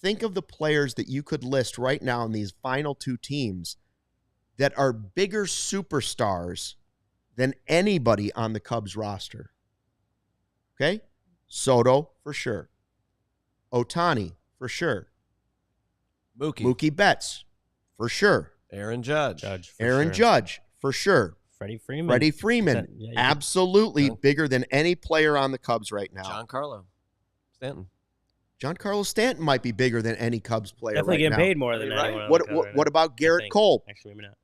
Think of the players that you could list right now in these final 2 teams that are bigger superstars than anybody on the Cubs roster. Okay? Soto, for sure. Ohtani, for sure. Mookie Betts, for sure. Aaron Judge. Judge, for sure. Freddie Freeman. Absolutely bigger than any player on the Cubs right now. Giancarlo Stanton. Giancarlo Stanton might be bigger than any Cubs player Definitely right getting now. paid more than anyone. What about Garrett Cole? Actually, maybe not.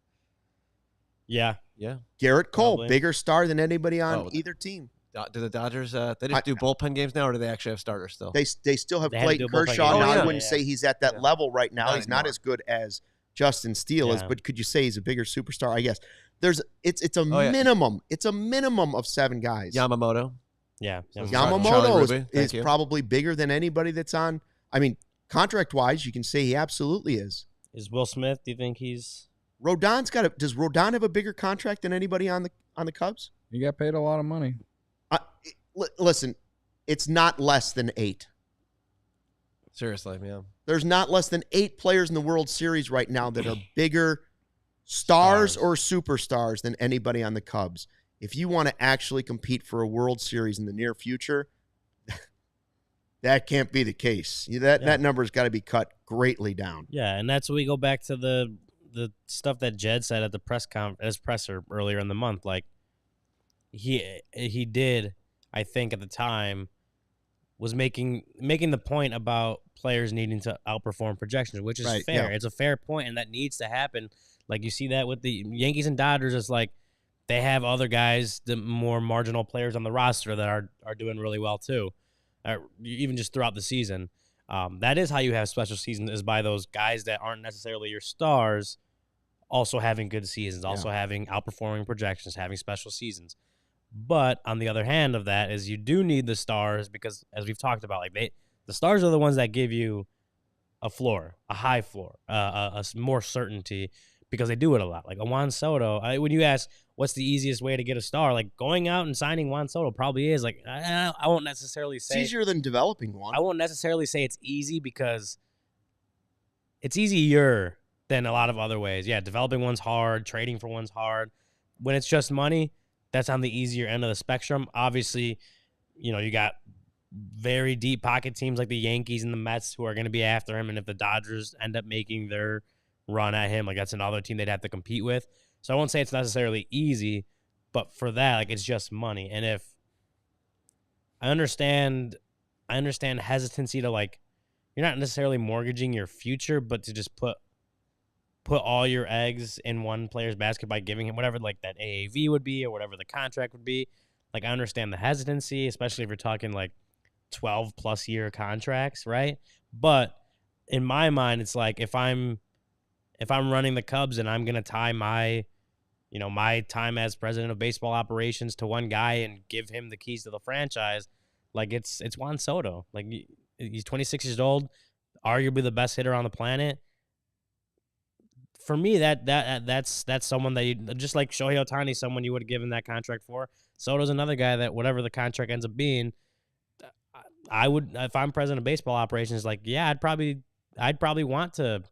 Yeah. Garrett Cole, Probably. bigger star than anybody on either team. Do the Dodgers, they just do bullpen games now, or do they actually have starters still? They still have They had to Clayton do bullpen Kershaw. games. Now, Oh, yeah. I wouldn't say he's at that level right now. Not He's not anymore. as good as Justin Steele is, but could you say he's a bigger superstar? I guess. It's a minimum. It's a minimum of 7 guys. Yamamoto. Yeah. Yamamoto is probably bigger than anybody that's on. I mean, contract-wise, you can say he absolutely is. Is Will Smith? Do you think he's? Rodon's got does Rodon have a bigger contract than anybody on the Cubs? He got paid a lot of money. Listen, it's not less than 8. Seriously, yeah. There's not less than 8 players in the World Series right now that are bigger stars or superstars than anybody on the Cubs. If you want to actually compete for a World Series in the near future, that can't be the case. That number's got to be cut greatly down. Yeah, and that's when we go back to the stuff that Jed said at the presser earlier in the month. Like he did, I think at the time, was making the point about players needing to outperform projections, which is fair. Yeah. It's a fair point, and that needs to happen. Like you see that with the Yankees and Dodgers, it's like they have other guys, the more marginal players on the roster that are doing really well too, even just throughout the season. That is how you have special seasons, is by those guys that aren't necessarily your stars also having good seasons, also having outperforming projections, having special seasons. But on the other hand of that is you do need the stars because, as we've talked about, like the stars are the ones that give you a floor, a high floor, a more certainty, because they do it a lot. Like a Juan Soto, when you ask what's the easiest way to get a star, like going out and signing Juan Soto probably is. Like I won't necessarily say it's easier than developing one. I won't necessarily say it's easy because it's easier than a lot of other ways. Yeah, developing one's hard, trading for one's hard. When it's just money, that's on the easier end of the spectrum. Obviously, you got very deep pocket teams like the Yankees and the Mets who are going to be after him, and if the Dodgers end up making their run at him, like that's another team they'd have to compete with. So I won't say it's necessarily easy, but for that, like it's just money. And if I understand hesitancy to like, you're not necessarily mortgaging your future, but to just put all your eggs in one player's basket by giving him whatever like that AAV would be or whatever the contract would be. Like I understand the hesitancy, especially if you're talking like 12 plus year contracts, right? But in my mind, it's like if I'm running the Cubs and I'm going to tie my time as president of baseball operations to one guy and give him the keys to the franchise, like it's Juan Soto. Like he's 26 years old, arguably the best hitter on the planet. For me, that's someone that you, just like Shohei Ohtani, someone you would have given that contract for. Soto's another guy that whatever the contract ends up being, I would, if I'm president of baseball operations, like, yeah, I'd probably want to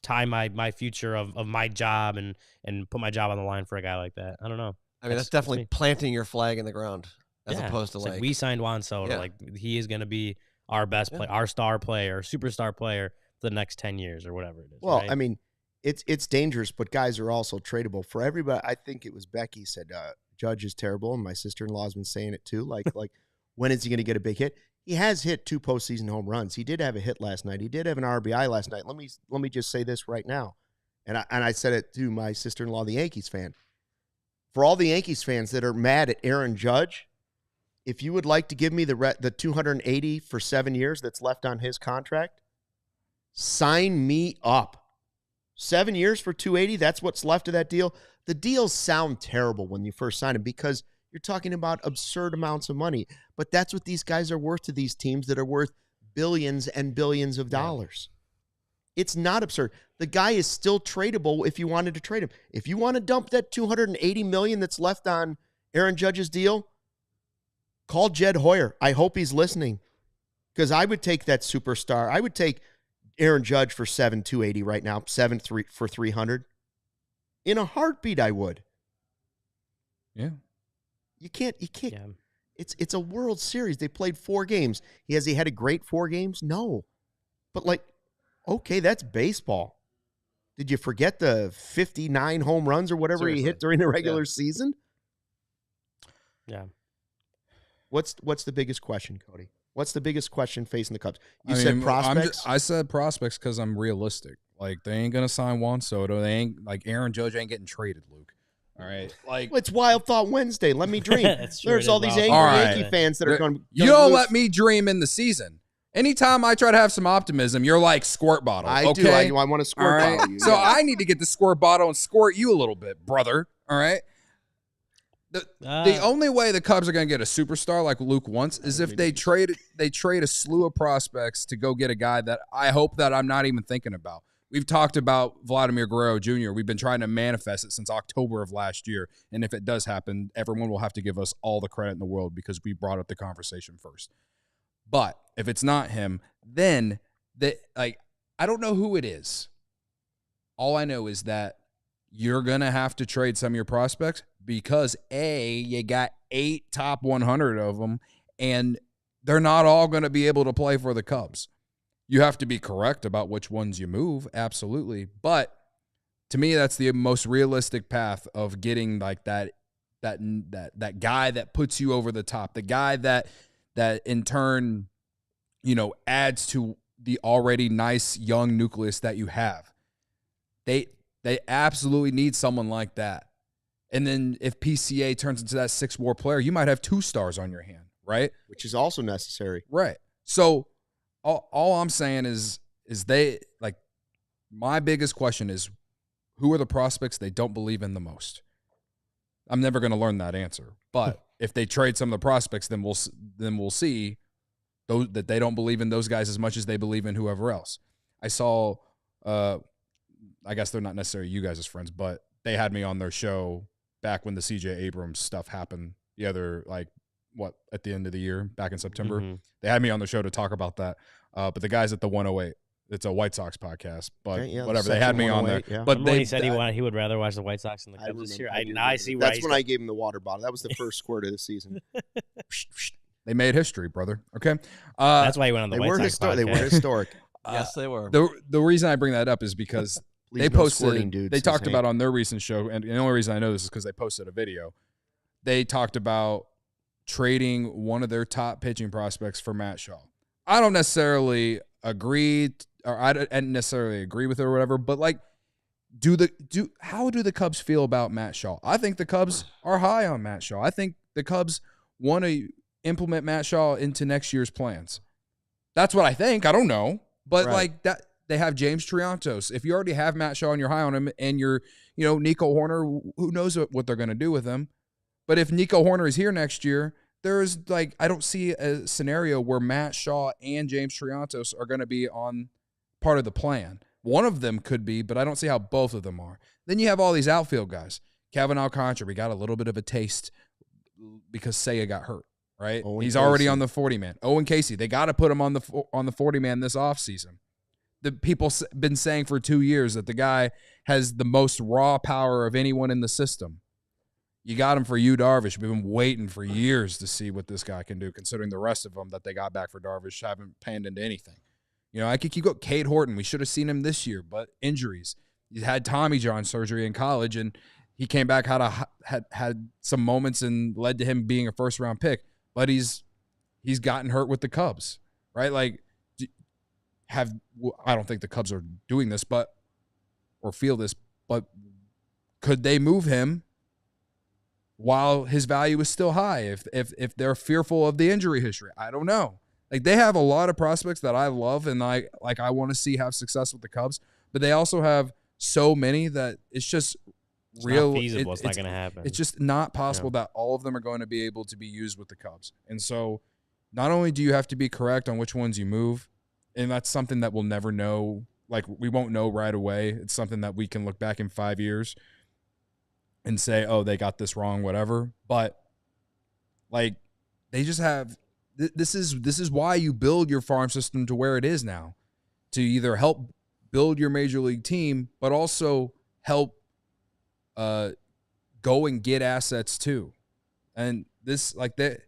tie my future of my job and put my job on the line for a guy like that. I don't know. I mean, that's definitely planting your flag in the ground as opposed to like we signed Juan Soto. Like he is going to be our best player, our star player, superstar player for the next 10 years or whatever it is. Well, right? I mean, it's dangerous, but guys are also tradable for everybody. I think it was Becky said, Judge is terrible, and my sister-in-law's been saying it too. Like when is he going to get a big hit? He has hit 2 postseason home runs. He did have a hit last night. He did have an RBI last night. Let me just say this right now, and I said it to my sister-in-law, the Yankees fan. For all the Yankees fans that are mad at Aaron Judge, if you would like to give me the 280 for 7 years that's left on his contract, sign me up. 7 years for 280, that's what's left of that deal. The deals sound terrible when you first sign them because you're talking about absurd amounts of money. But that's what these guys are worth to these teams that are worth billions and billions of dollars. It's not absurd. The guy is still tradable if you wanted to trade him. If you want to dump that $280 million that's left on Aaron Judge's deal, call Jed Hoyer. I hope he's listening because I would take that superstar. I would take Aaron Judge for 280 right now, for 300. In a heartbeat, I would. Yeah. You can't. Yeah. It's a World Series. They played 4 games. Has he had a great 4 games? No. But okay, that's baseball. Did you forget the 59 home runs or whatever he hit during the regular season? Yeah. What's the biggest question, Cody? What's the biggest question facing the Cubs? You said prospects? I said prospects because I'm realistic. Like, they ain't going to sign Juan Soto. They ain't, like, Aaron Judge ain't getting traded, Luke. All right? Like, it's Wild Thought Wednesday. Let me dream. There's all these angry Yankee fans that are going to You don't let me dream in the season. Anytime I try to have some optimism, you're like, squirt bottle. I okay? do. I want to squirt bottle you. So I need to get the squirt bottle and squirt you a little bit, brother. All right? The only way the Cubs are going to get a superstar like Luke wants is if they trade a slew of prospects to go get a guy that I hope that I'm not even thinking about. We've talked about Vladimir Guerrero Jr. We've been trying to manifest it since October of last year, and if it does happen, everyone will have to give us all the credit in the world because we brought up the conversation first. But if it's not him, then I don't know who it is. All I know is that you're going to have to trade some of your prospects because, A, you got 8 top 100 of them, and they're not all going to be able to play for the Cubs. You have to be correct about which ones you move, absolutely. But to me, that's the most realistic path of getting like that guy that puts you over the top, the guy that in turn, adds to the already nice young nucleus that you have. They absolutely need someone like that. And then if PCA turns into that 6-WAR player, you might have 2 stars on your hand, right? Which is also necessary. Right. So all I'm saying is they, like, my biggest question is, who are the prospects they don't believe in the most? I'm never going to learn that answer. But if they trade some of the prospects, then we'll see that they don't believe in those guys as much as they believe in whoever else. I saw, I guess they're not necessarily you guys as friends, but they had me on their show back when the CJ Abrams stuff happened the other, at the end of the year, back in September. Mm-hmm. They had me on the show to talk about that. But the guys at the 108, It's a White Sox podcast, but okay, whatever. They had me on there. Yeah. But he said he would rather watch the White Sox than the Cubs this year. I see why that's when I gave him the water bottle. That was the first squirt of the season. They made history, brother. Okay. That's why he went on the White Sox podcast. They were historic. Yes, they were. The reason I bring that up is because they posted. They talked about on their recent show, and the only reason I know this is because they posted a video. They talked about trading one of their top pitching prospects for Matt Shaw. I don't necessarily agree, or I didn't necessarily agree with it or whatever, but like, how do the Cubs feel about Matt Shaw? I think the Cubs are high on Matt Shaw. I think the Cubs want to implement Matt Shaw into next year's plans. That's what I think. I don't know, but like that, they have James Triantos. If you already have Matt Shaw and you're high on him, and you're, Nico Horner, who knows what they're going to do with him? But if Nico Horner is here next year, there's I don't see a scenario where Matt Shaw and James Triantos are going to be on part of the plan. One of them could be, but I don't see how both of them are. Then you have all these outfield guys. Kevin Alcantara, we got a little bit of a taste because Seiya got hurt, right? He's already on the 40-man. Owen Casey, they got to put him on the 40-man this offseason. The people been saying for 2 years that the guy has the most raw power of anyone in the system. You got him for Yu Darvish. We've been waiting for years to see what this guy can do, considering the rest of them that they got back for Darvish haven't panned into anything. I could keep going. Cade Horton, we should have seen him this year, but injuries. He had Tommy John surgery in college, and he came back, had some moments and led to him being a first-round pick, but he's gotten hurt with the Cubs, right? Like, I don't think the Cubs are doing this, or feel this, but could they move him while his value is still high, if they're fearful of the injury history? I don't know. Like, they have a lot of prospects that I love and I want to see have success with the Cubs, but they also have so many that it's just real. Not feasible. It's not going to happen. It's just not possible that all of them are going to be able to be used with the Cubs. And so not only do you have to be correct on which ones you move, and that's something that we'll never know. Like, we won't know right away. It's something that we can look back in 5 years and say, oh, they got this wrong, whatever. But, like, they just have this is why you build your farm system to where it is now, to either help build your major league team, but also help go and get assets too. And this, like, that,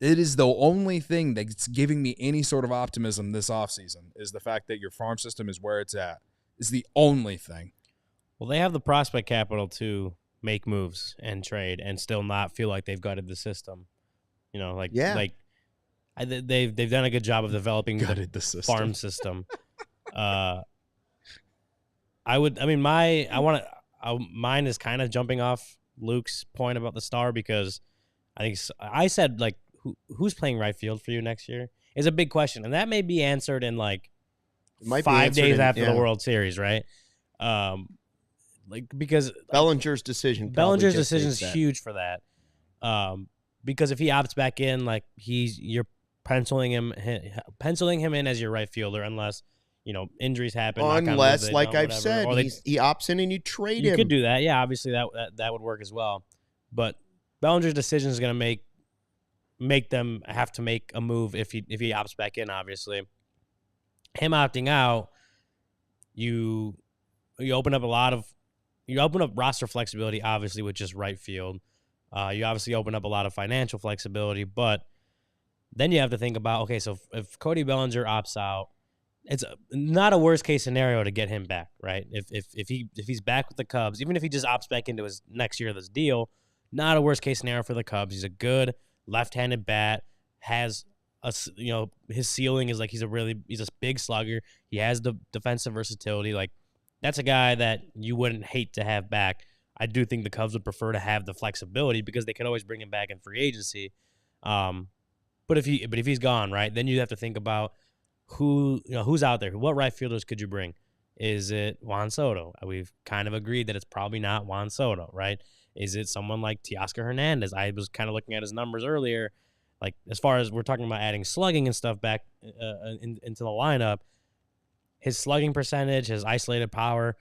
it is the only thing that's giving me any sort of optimism this offseason is the fact that your farm system is where it's at. It's the only thing. Well, they have the prospect capital to make moves and trade and still not feel like they've gutted the system. They've done a good job of developing the farm system. Mine is kind of jumping off Luke's point about the star, because I said, like, who's playing right field for you next year is a big question, and that may be answered in 5 days after the World Series, right? Because Bellinger's decision is huge for that. Because if he opts back in, you're penciling him in as your right fielder, unless injuries happen. Unless, like I've said, he opts in and you trade him. You could do that, yeah. Obviously, that would work as well. But Bellinger's decision is going to make them have to make a move if he opts back in. Obviously, him opting out, you open up roster flexibility, obviously, with just right field. You obviously open up a lot of financial flexibility, but then you have to think about, okay, so if Cody Bellinger opts out, it's not a worst case scenario to get him back, right? If he's back with the Cubs, even if he just opts back into his next year of this deal, not a worst case scenario for the Cubs. He's a good left-handed bat, has his ceiling is he's a big slugger. He has the defensive versatility. Like, that's a guy that you wouldn't hate to have back. I do think the Cubs would prefer to have the flexibility because they could always bring him back in free agency. But if he's gone, right, then you have to think about who's out there. What right fielders could you bring? Is it Juan Soto? We've kind of agreed that it's probably not Juan Soto, right? Is it someone like Teoscar Hernandez? I was kind of looking at his numbers earlier. Like, as far as we're talking about adding slugging and stuff back into the lineup, his slugging percentage, his isolated power,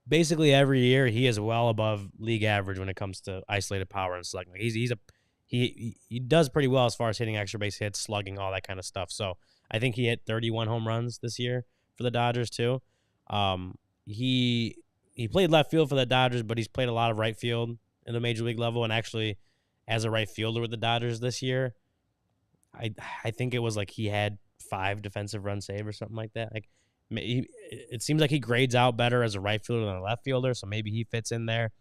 basically every year he is well above league average when it comes to isolated power and slugging. He does pretty well as far as hitting extra base hits, slugging, all that kind of stuff. So I think he hit 31 home runs this year for the Dodgers too. He played left field for the Dodgers, but he's played a lot of right field in the major league level, and actually as a right fielder with the Dodgers this year, I think it was like he had 5 defensive run save or something like that. Like it seems like he grades out better as a right fielder than a left fielder, so maybe he fits in there.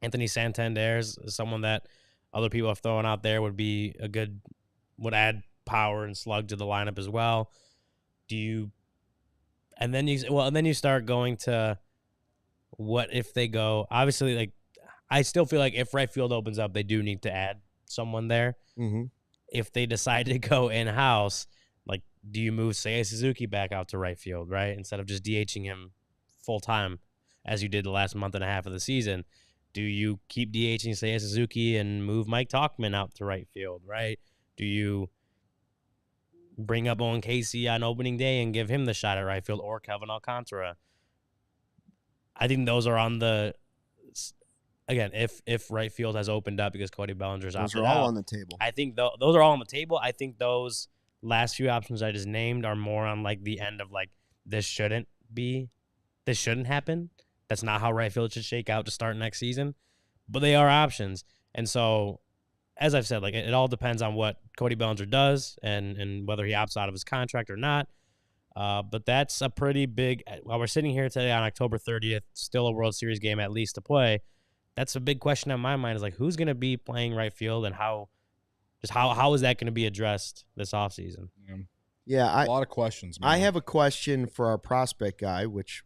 Anthony Santander is someone that other people have thrown out there would add power and slug to the lineup as well. And then you start going to what if they go, obviously, like, I still feel like if right field opens up, they do need to add someone there. Mm-hmm. If they decide to go in-house, like, do you move Seiya Suzuki back out to right field, right? Instead of just DHing him full-time as you did the last month and a half of the season. Do you keep DHing Seiya Suzuki and move Mike Tauchman out to right field, right? Do you bring up Owen Casey on opening day and give him the shot at right field, or Kelvin Alcantara? I think those are on the... Again, if right field has opened up because Cody Bellinger's opted out. Those are all on the table. I think those are all on the table. I think those last few options I just named are more on like the end of like this shouldn't happen. That's not how right field should shake out to start next season. But they are options. And so, as I've said, like it all depends on what Cody Bellinger does and whether he opts out of his contract or not. But that's a pretty big, while we're sitting here today on October 30th, still a World Series game at least to play. That's a big question on my mind, is like, who's going to be playing right field, and how is that going to be addressed this offseason? Yeah, a lot of questions, man. I have a question for our prospect guy, which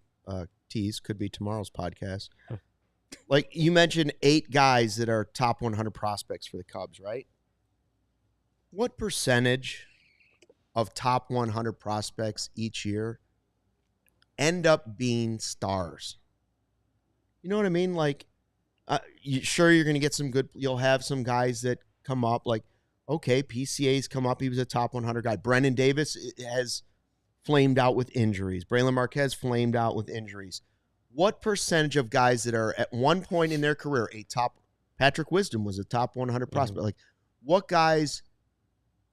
tease could be tomorrow's podcast. Like you mentioned, 8 guys that are top 100 prospects for the Cubs, right? What percentage of top 100 prospects each year end up being stars? You know what I mean? Like, you're going to get some good, you'll have some guys that come up like, okay, PCA's come up. He was a top 100 guy. Brendan Davis has flamed out with injuries. Braylon Marquez flamed out with injuries. What percentage of guys that are at one point in their career, Patrick Wisdom was a top 100 prospect. Mm-hmm. Like, what guys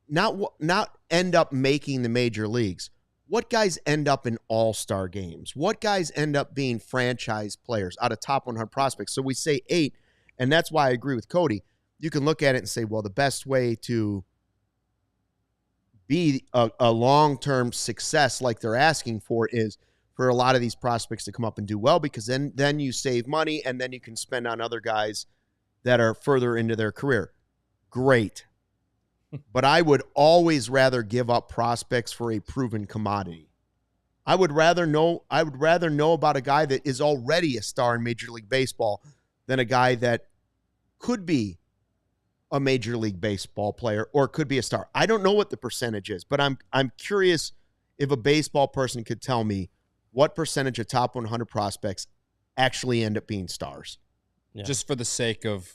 not end up making the major leagues? What guys end up in all-star games? What guys end up being franchise players out of top 100 prospects? So we say 8, and that's why I agree with Cody. You can look at it and say, well, the best way to be a long-term success like they're asking for is for a lot of these prospects to come up and do well, because then you save money and then you can spend on other guys that are further into their career. Great. But I would always rather give up prospects for a proven commodity. I would rather know about a guy that is already a star in Major League Baseball than a guy that could be a Major League Baseball player or could be a star. I don't know what the percentage is, but I'm curious if a baseball person could tell me what percentage of top 100 prospects actually end up being stars. Yeah. Just for the sake of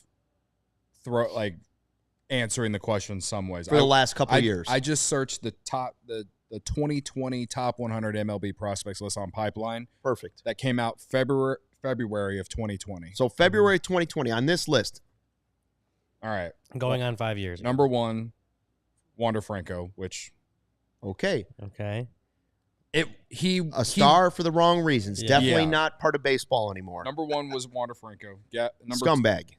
answering the question in some ways. For the last couple of years. I just searched the 2020 top 100 MLB prospects list on Pipeline. Perfect. That came out February of 2020. So February 2020 on this list. All right. Going on 5 years. Number 1, Wander Franco, which Okay. He star for the wrong reasons. Yeah. Definitely not part of baseball anymore. Number 1 was Wander Franco. Scumbag.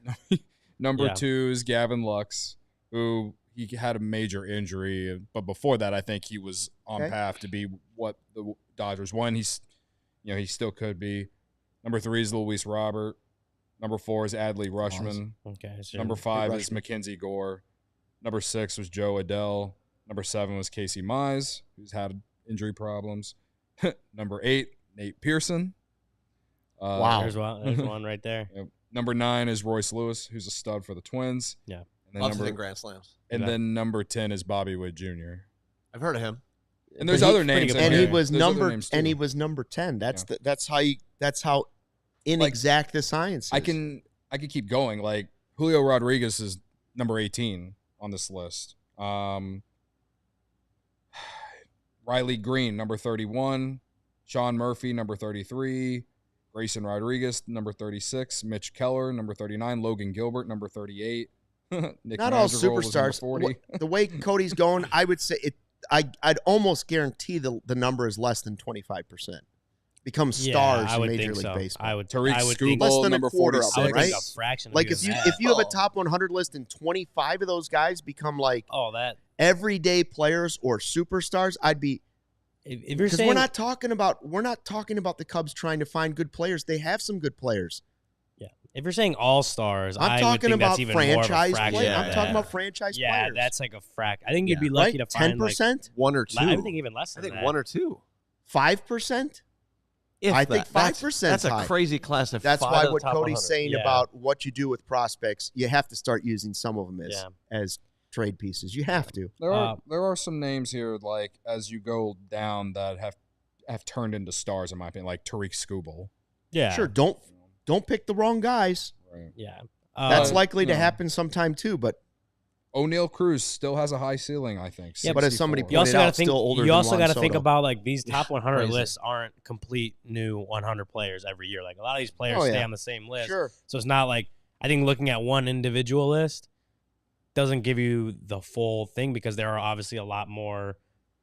Number 2 is Gavin Lux, who he had a major injury, but before that, I think he was on path to be what the Dodgers won. He still could be. Number 3 is Luis Robert. Number 4 is Adley Rutschman. Okay. So Number 5 is Mackenzie Gore. Number 6 was Joe Adell. Number 7 was Casey Mize, who's had injury problems. Number 8, Nate Pearson. Wow. There's one right there. Yep. Number 9 is Royce Lewis, who's a stud for the Twins. Yeah. And then Grand Slams. And then number 10 is Bobby Witt Jr. I've heard of him. And there's other names. And he was number 10. That's how inexact the science is. I can keep going. Like Julio Rodriguez is number 18 on this list. Riley Green, number 31. Sean Murphy, number 33. Grayson Rodriguez, number 36. Mitch Keller, number 39. Logan Gilbert, number 38. Nick Not all Mazzarol was superstars. number 40. The way Cody's going, I would say I'd almost guarantee the number is less than 25%. Become stars in Major League Baseball. I would Tariq think less Skubal, than number a quarter of 46. them, right? A fraction. Like if you have a top 100 list and 25 of those guys become like everyday players or superstars, I'd be. If you're because saying we're not talking about the Cubs trying to find good players. They have some good players. Yeah. If you're saying all stars, I'm talking about franchise players. I'm talking about franchise players. Yeah, that's like a frac. I think you'd be lucky to find 10%, like, 1 or 2. I would think even less than that. I think 1 or 2. 5%. I think 5%. That's a crazy class of. That's 5 why of the what top Cody's 100. saying about what you do with prospects, you have to start using some of them as trade pieces. You have to. There are some names here, like as you go down, that have turned into stars, in my opinion, like Tariq Skubal. Yeah, sure. Don't pick the wrong guys. Right. Yeah, that's likely to happen sometime too. But O'Neal Cruz still has a high ceiling, I think. Yeah, but as somebody you also got to think. You also got to think about like these top 100 lists aren't complete new 100 players every year. Like a lot of these players stay on the same list. Sure. So it's not like I think looking at one individual list doesn't give you the full thing because there are obviously a lot more.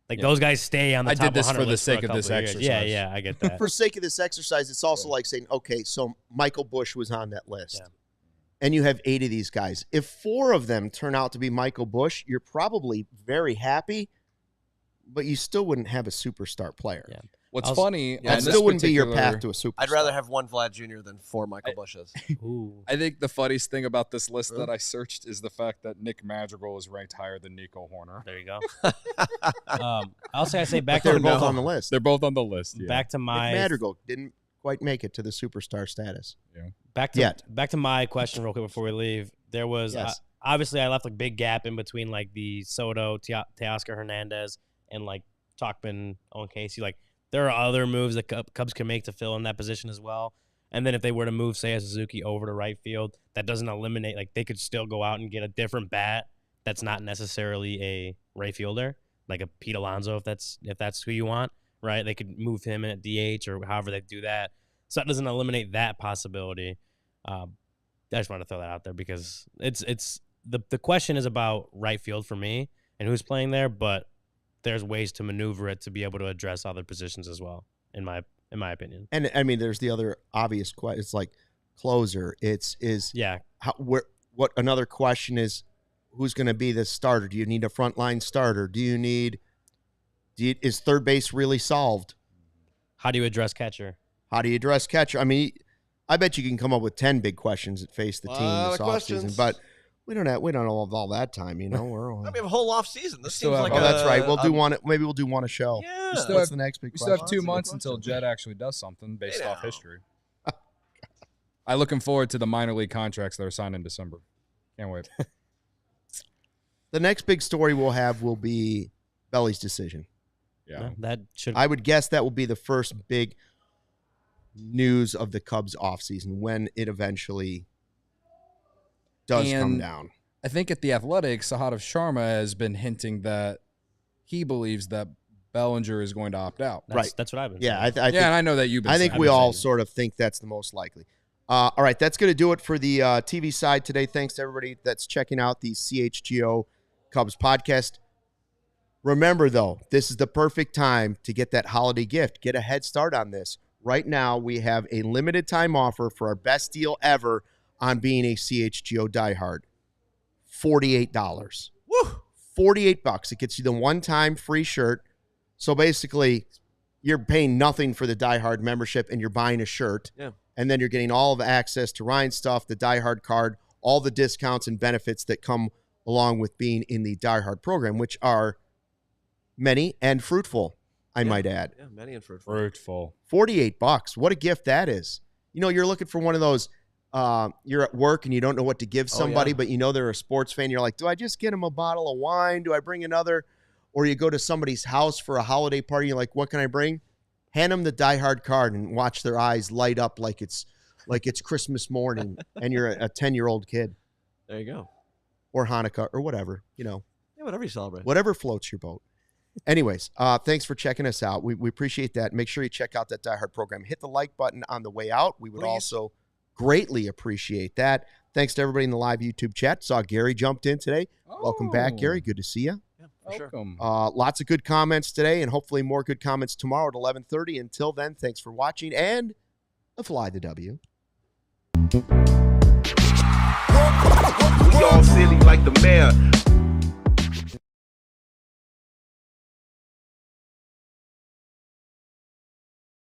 Like those guys stay on the top 100 list for the sake of this exercise. Yeah, I get that. For sake of this exercise, it's also like saying, okay, so Michael Bush was on that list. Yeah. And you have 8 of these guys. If 4 of them turn out to be Michael Bush, you're probably very happy, but you still wouldn't have a superstar player. Yeah. What's funny, that still wouldn't be your path to a superstar. I'd rather have 1 Vlad Jr. than 4 Michael Bushes. I think the funniest thing about this list that I searched is the fact that Nick Madrigal is ranked higher than Nico Horner. There you go. Also, I say back they're to both on the list. They're both on the list. Yeah. Back to my Nick Madrigal didn't quite make it to the superstar status. Yeah. Back to my question real quick before we leave. There was obviously I left a big gap in between like the Soto, Teoscar Hernandez, and like Tauchman, Owen Casey. Like there are other moves that Cubs can make to fill in that position as well. And then if they were to move, say, a Suzuki over to right field, that doesn't eliminate, like they could still go out and get a different bat that's not necessarily a right fielder, like a Pete Alonso if that's who you want, right? They could move him in at DH or however they do that. So that doesn't eliminate that possibility. I just want to throw that out there because it's the question is about right field for me and who's playing there, but there's ways to maneuver it to be able to address other positions as well, in my opinion. And I mean, there's the other obvious question. It's like closer. What another question is, who's going to be the starter? Do you need a frontline starter? Is third base really solved? How do you address catcher? I mean, I bet you can come up with 10 big questions that face the team this offseason, but we don't have all that time, you know. We have a whole off season. This seems like that's right. We'll do one. Maybe we'll do one a show. Yeah. What's the next big question? We still have 2 months until Jed actually does something based off history. I'm looking forward to the minor league contracts that are signed in December. Can't wait. The next big story we'll have will be Belly's decision. Yeah. That should. I would guess that will be the first big news of the Cubs offseason when it eventually does come down. I think at the Athletic, Sahadev Sharma has been hinting that he believes that Bellinger is going to opt out. That's what I've been saying. I think, and I know that you've been I think we all sort of think that's the most likely. All right, that's going to do it for the TV side today. Thanks to everybody that's checking out the CHGO Cubs podcast. Remember, though, this is the perfect time to get that holiday gift. Get a head start on this. Right now, we have a limited time offer for our best deal ever on being a CHGO diehard. $48. Woo! $48. It gets you the one-time free shirt. So basically, you're paying nothing for the diehard membership and you're buying a shirt. Yeah. And then you're getting all of the access to Ryan's stuff, the diehard card, all the discounts and benefits that come along with being in the diehard program, which are many and fruitful, I might add. Yeah, many and fruitful. $48. What a gift that is. You know, you're looking for one of those, you're at work and you don't know what to give somebody, but you know they're a sports fan. You're like, do I just get them a bottle of wine? Do I bring another? Or you go to somebody's house for a holiday party. You're like, what can I bring? Hand them the diehard card and watch their eyes light up like it's Christmas morning and you're a 10-year-old kid. There you go. Or Hanukkah or whatever, you know. Yeah, whatever you celebrate. Whatever floats your boat. Anyways, thanks for checking us out. We appreciate that. Make sure you check out that diehard program. Hit the like button on the way out. We would also greatly appreciate that. Thanks to everybody in the live YouTube chat. Saw Gary jumped in today. Welcome back, Gary. Good to see you. Yeah, Welcome. Lots of good comments today, and hopefully more good comments tomorrow at 11:30. Until then, thanks for watching, and a fly the W. We all silly like the mayor.